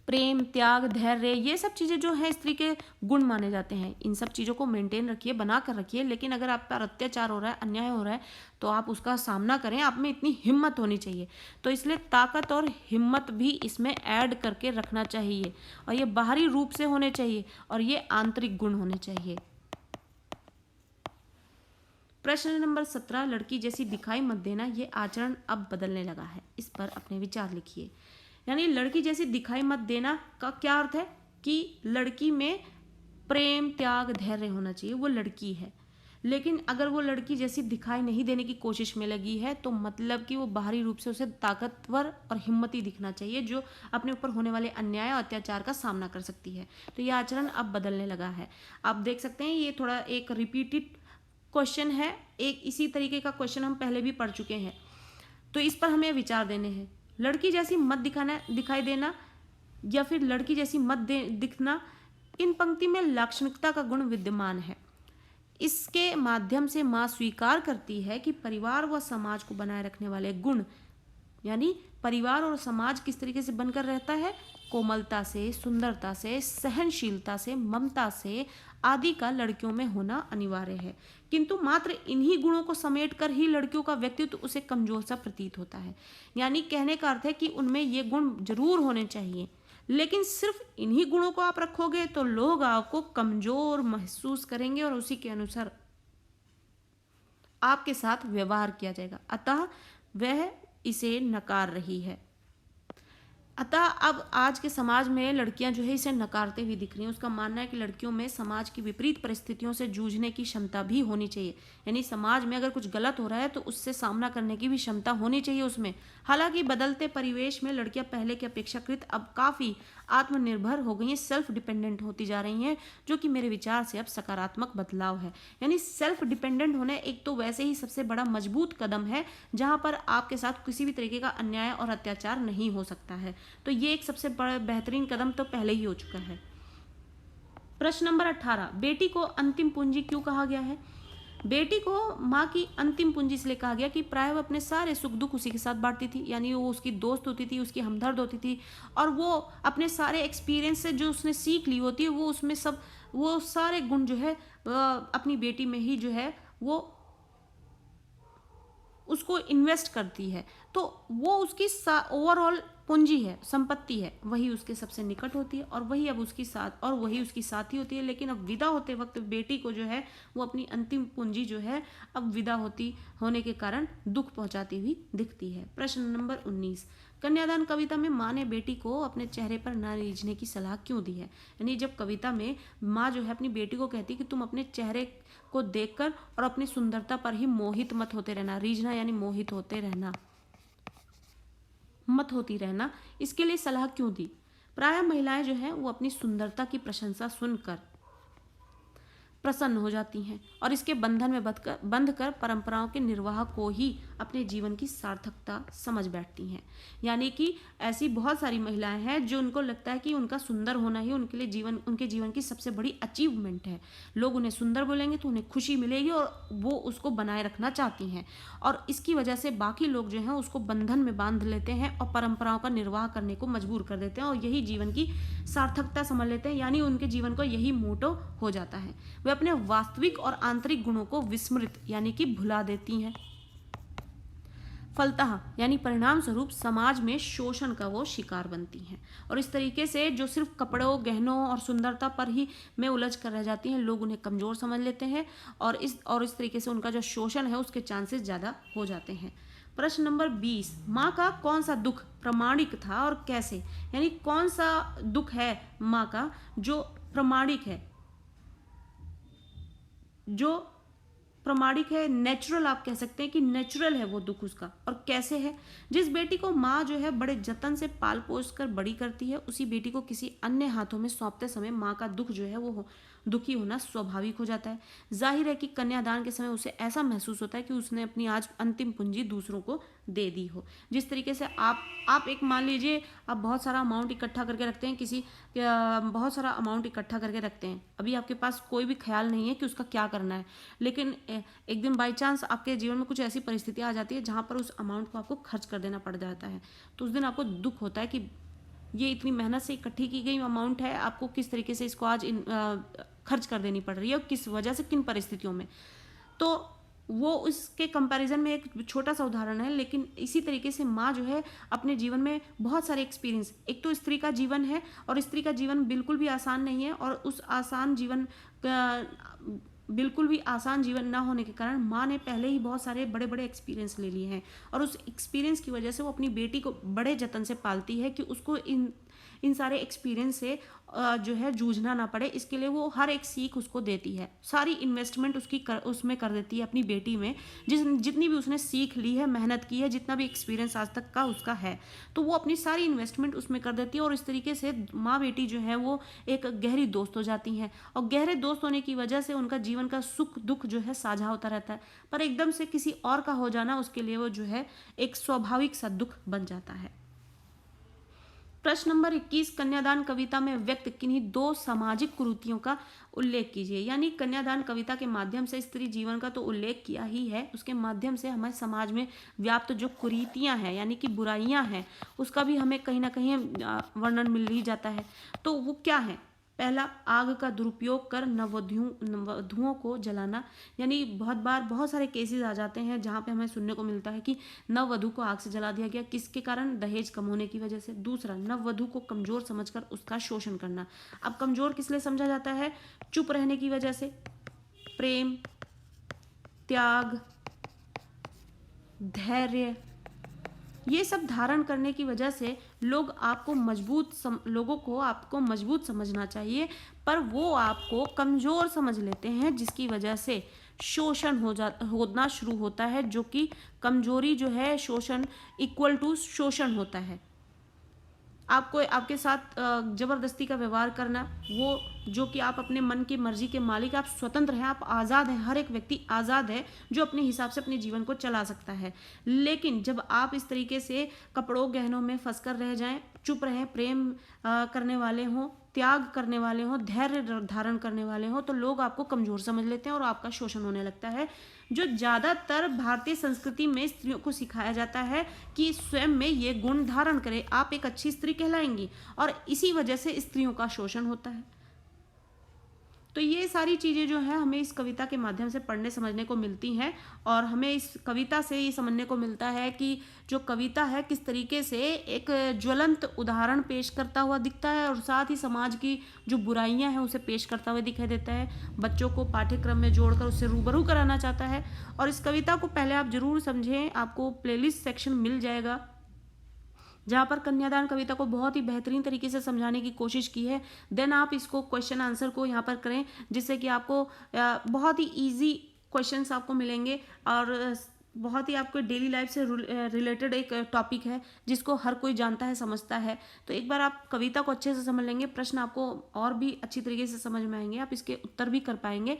प्रेम, त्याग, धैर्य, ये सब चीज़ें जो है स्त्री के गुण माने जाते हैं, इन सब चीज़ों को मेंटेन रखिए, बना कर रखिए। लेकिन अगर आप पर अत्याचार हो रहा है, अन्याय हो रहा है तो आप उसका सामना करें, आप में इतनी हिम्मत होनी चाहिए। तो इसलिए ताकत और हिम्मत भी इसमें ऐड करके रखना चाहिए और ये बाहरी रूप से होने चाहिए और ये आंतरिक गुण होने चाहिए। प्रश्न नंबर 17, लड़की जैसी दिखाई मत देना, ये आचरण अब बदलने लगा है, इस पर अपने विचार लिखिए। यानी लड़की जैसी दिखाई मत देना का क्या अर्थ है कि लड़की में प्रेम, त्याग, धैर्य होना चाहिए, वो लड़की है। लेकिन अगर वो लड़की जैसी दिखाई नहीं देने की कोशिश में लगी है तो मतलब कि वो बाहरी रूप से उसे ताकतवर और हिम्मती दिखना चाहिए जो अपने ऊपर होने वाले अन्याय और अत्याचार का सामना कर सकती है। तो ये आचरण अब बदलने लगा है। आप देख सकते हैं ये थोड़ा एक रिपीटेड क्वेश्चन है, एक इसी तरीके का क्वेश्चन हम पहले भी पढ़ चुके हैं, तो इस पर हमें विचार देने हैं। लड़की जैसी मत दिखाई देना या फिर लड़की जैसी मत दिखना, इन पंक्ति में लाक्षणिकता का गुण विद्यमान है। इसके माध्यम से माँ स्वीकार करती है कि परिवार व समाज को बनाए रखने वाले गुण, यानी परिवार और समाज किस तरीके से बनकर रहता है, कोमलता से, सुंदरता से, सहनशीलता से, ममता से आदि का लड़कियों में होना अनिवार्य है। किंतु मात्र इन्हीं गुणों को समेट कर ही लड़कियों का व्यक्तित्व उसे कमजोर सा प्रतीत होता है। यानी कहने का अर्थ है कि उनमें ये गुण जरूर होने चाहिए, लेकिन सिर्फ इन्हीं गुणों को आप रखोगे तो लोग आपको कमजोर महसूस करेंगे और उसी के अनुसार आपके साथ व्यवहार किया जाएगा। अतः वह इसे नकार रही है। अतः अब आज के समाज में लड़कियां जो है इसे नकारते हुए दिख रही हैं। उसका मानना है कि लड़कियों में समाज की विपरीत परिस्थितियों से जूझने की क्षमता भी होनी चाहिए। यानी समाज में अगर कुछ गलत हो रहा है तो उससे सामना करने की भी क्षमता होनी चाहिए उसमें। हालांकि बदलते परिवेश में लड़कियां पहले की अपेक्षाकृत अब काफ़ी आत्मनिर्भर हो गई हैं, सेल्फ डिपेंडेंट होती जा रही हैं, जो कि मेरे विचार से अब सकारात्मक बदलाव है। यानी सेल्फ डिपेंडेंट होने एक तो वैसे ही सबसे बड़ा मजबूत कदम है जहां पर आपके साथ किसी भी तरीके का अन्याय और अत्याचार नहीं हो सकता है। तो ये एक सबसे बड़ा बेहतरीन कदम तो पहले ही हो चुका है। प्रश्न नंबर 18, बेटी को अंतिम पूंजी क्यों कहा गया है? बेटी को माँ की अंतिम पूंजी इसलिए कहा गया कि प्राय वो अपने सारे सुख दुख उसी के साथ बांटती थी, यानी वो उसकी दोस्त होती थी, उसकी हमदर्द होती थी, और वो अपने सारे एक्सपीरियंस से जो उसने सीख ली होती है वो उसमें सब वो सारे गुण जो है अपनी बेटी में ही जो है वो उसको इन्वेस्ट करती है। तो वो उसकी ओवरऑल पूंजी है, संपत्ति है, वही उसके सबसे निकट होती है और वही अब उसकी साथ और वही उसकी साथी होती है। लेकिन अब विदा होते वक्त बेटी को जो है वो अपनी अंतिम पूंजी जो है अब विदा होती होने के कारण दुख पहुंचाती हुई दिखती है। प्रश्न नंबर 19, कन्यादान कविता में माँ ने बेटी को अपने चेहरे पर न रीझने की सलाह क्यों दी है? यानी जब कविता में माँ जो है अपनी बेटी को कहती है कि तुम अपने चेहरे को देखकर और अपनी सुंदरता पर ही मोहित मत होते रहना, रीझना यानी मोहित होते रहना, मत होती रहना, इसके लिए सलाह क्यों दी? प्रायः महिलाएं जो है वो अपनी सुंदरता की प्रशंसा सुनकर प्रसन्न हो जाती हैं और इसके बंधन में बंध कर परंपराओं के निर्वाह को ही अपने जीवन की सार्थकता समझ बैठती हैं। यानी कि ऐसी बहुत सारी महिलाएं हैं जो उनको लगता है कि उनका सुंदर होना ही उनके जीवन की सबसे बड़ी अचीवमेंट है। लोग उन्हें सुंदर बोलेंगे तो उन्हें खुशी मिलेगी और वो उसको बनाए रखना चाहती हैं, और इसकी वजह से बाकी लोग जो हैं उसको बंधन में बांध लेते हैं और परंपराओं का निर्वाह करने को मजबूर कर देते हैं और यही जीवन की सार्थकता समझ लेते हैं, यानी उनके जीवन को यही मोटो हो जाता है। वे अपने वास्तविक और आंतरिक गुणों को विस्मृत यानी कि भुला देती हैं। फलतः यानी परिणाम स्वरूप समाज में शोषण का वो शिकार बनती हैं और इस तरीके से जो सिर्फ कपड़ों, गहनों और सुंदरता पर ही में उलझ कर रह जाती हैं, लोग उन्हें कमजोर समझ लेते हैं और इस तरीके से उनका जो शोषण है उसके चांसेस ज़्यादा हो जाते हैं। प्रश्न नंबर 20, माँ का कौन सा दुख प्रामाणिक था और कैसे? यानी कौन सा दुख है माँ का जो प्रामाणिक है, जो प्रामाणिक है, नेचुरल, आप कह सकते हैं कि नेचुरल है वो दुख उसका, और कैसे है? जिस बेटी को माँ जो है बड़े जतन से पाल पोस कर बड़ी करती है, उसी बेटी को किसी अन्य हाथों में सौंपते समय माँ का दुख जो है वो दुखी होना स्वाभाविक हो जाता है। जाहिर है कि कन्यादान के समय उसे ऐसा महसूस होता है कि उसने अपनी आज अंतिम पूंजी दूसरों को दे दी हो। जिस तरीके से आप एक मान लीजिए आप बहुत सारा अमाउंट इकट्ठा करके रखते हैं, बहुत सारा अमाउंट इकट्ठा करके रखते हैं, अभी आपके पास कोई भी ख्याल नहीं है कि उसका क्या करना है, लेकिन एक दिन बाई चांस आपके जीवन में कुछ ऐसी परिस्थिति आ जाती है जहाँ पर उस अमाउंट को आपको खर्च कर देना पड़ जाता है, तो उस दिन आपको दुख होता है कि ये इतनी मेहनत से इकट्ठी की गई अमाउंट है, आपको किस तरीके से इसको आज खर्च कर देनी पड़ रही है और किस वजह से, किन परिस्थितियों में। तो वो उसके कंपैरिजन में एक छोटा सा उदाहरण है, लेकिन इसी तरीके से माँ जो है अपने जीवन में बहुत सारे एक्सपीरियंस, एक तो स्त्री का जीवन है और स्त्री का जीवन बिल्कुल भी आसान नहीं है, और उस बिल्कुल भी आसान जीवन ना होने के कारण माँ ने पहले ही बहुत सारे बड़े बड़े एक्सपीरियंस ले लिए हैं और उस एक्सपीरियंस की वजह से वो अपनी बेटी को बड़े जतन से पालती है कि उसको इन सारे एक्सपीरियंस से जो है जूझना ना पड़े, इसके लिए वो हर एक सीख उसको देती है, सारी इन्वेस्टमेंट उसमें कर देती है अपनी बेटी में, जितनी भी उसने सीख ली है, मेहनत की है, जितना भी एक्सपीरियंस आज तक का उसका है, तो वो अपनी सारी इन्वेस्टमेंट उसमें कर देती है और इस तरीके से माँ बेटी जो है वो एक गहरी दोस्त हो जाती हैं और गहरे दोस्त होने की वजह से उनका जीवन का सुख दुख जो है साझा होता रहता है, पर एकदम से किसी और का हो जाना उसके लिए वो जो है एक स्वाभाविक सा दुख बन जाता है। प्रश्न नंबर 21, कन्यादान कविता में व्यक्त किन्हीं दो सामाजिक कुरीतियों का उल्लेख कीजिए। यानी कन्यादान कविता के माध्यम से स्त्री जीवन का तो उल्लेख किया ही है, उसके माध्यम से हमारे समाज में व्याप्त जो कुरीतियां हैं यानी कि बुराइयां हैं उसका भी हमें कहीं ना कहीं वर्णन मिल ही जाता है। तो वो क्या है? पहला, आग का दुरुपयोग कर नववधुओं को जलाना, यानी बहुत बार बहुत सारे केसेस आ जाते हैं जहाँ पे हमें सुनने को मिलता है कि नववधु को आग से जला दिया गया, किसके कारण? दहेज कम होने की वजह से। दूसरा, नववधु को कमजोर समझकर उसका शोषण करना। अब कमजोर किस लिए समझा जाता है? चुप रहने की वजह से, प्रेम, त्याग, धैर्य, ये सब धारण करने की वजह से लोगों को आपको मजबूत समझना चाहिए, पर वो आपको कमजोर समझ लेते हैं, जिसकी वजह से शोषण होना शुरू होता है, जो कि कमजोरी जो है शोषण इक्वल टू शोषण होता है। आपको आपके साथ जबरदस्ती का व्यवहार करना, वो जो कि आप अपने मन की मर्जी के मालिक, आप स्वतंत्र हैं, आप आज़ाद हैं, हर एक व्यक्ति आज़ाद है जो अपने हिसाब से अपने जीवन को चला सकता है। लेकिन जब आप इस तरीके से कपड़ों गहनों में फंस कर रह जाएं, चुप रहें, प्रेम करने वाले हों, त्याग करने वाले हों, धैर्य धारण करने वाले हों, तो लोग आपको कमज़ोर समझ लेते हैं और आपका शोषण होने लगता है। जो ज़्यादातर भारतीय संस्कृति में स्त्रियों को सिखाया जाता है कि स्वयं में ये गुण धारण करें, आप एक अच्छी स्त्री कहलाएंगी, और इसी वजह से स्त्रियों का शोषण होता है। तो ये सारी चीज़ें जो है हमें इस कविता के माध्यम से पढ़ने समझने को मिलती हैं, और हमें इस कविता से ये समझने को मिलता है कि जो कविता है किस तरीके से एक ज्वलंत उदाहरण पेश करता हुआ दिखता है, और साथ ही समाज की जो बुराइयां हैं उसे पेश करता हुआ दिखाई देता है। बच्चों को पाठ्यक्रम में जोड़कर उससे रूबरू कराना चाहता है। और इस कविता को पहले आप जरूर समझें, आपको प्लेलिस्ट सेक्शन मिल जाएगा जहाँ पर कन्यादान कविता को बहुत ही बेहतरीन तरीके से समझाने की कोशिश की है। देन आप इसको क्वेश्चन आंसर को यहाँ पर करें, जिससे कि आपको बहुत ही इजी क्वेश्चंस आपको मिलेंगे, और बहुत ही आपको डेली लाइफ से रिलेटेड एक टॉपिक है जिसको हर कोई जानता है, समझता है। तो एक बार आप कविता को अच्छे से समझ लेंगे, प्रश्न आपको और भी अच्छी तरीके से समझ में आएंगे, आप इसके उत्तर भी कर पाएंगे।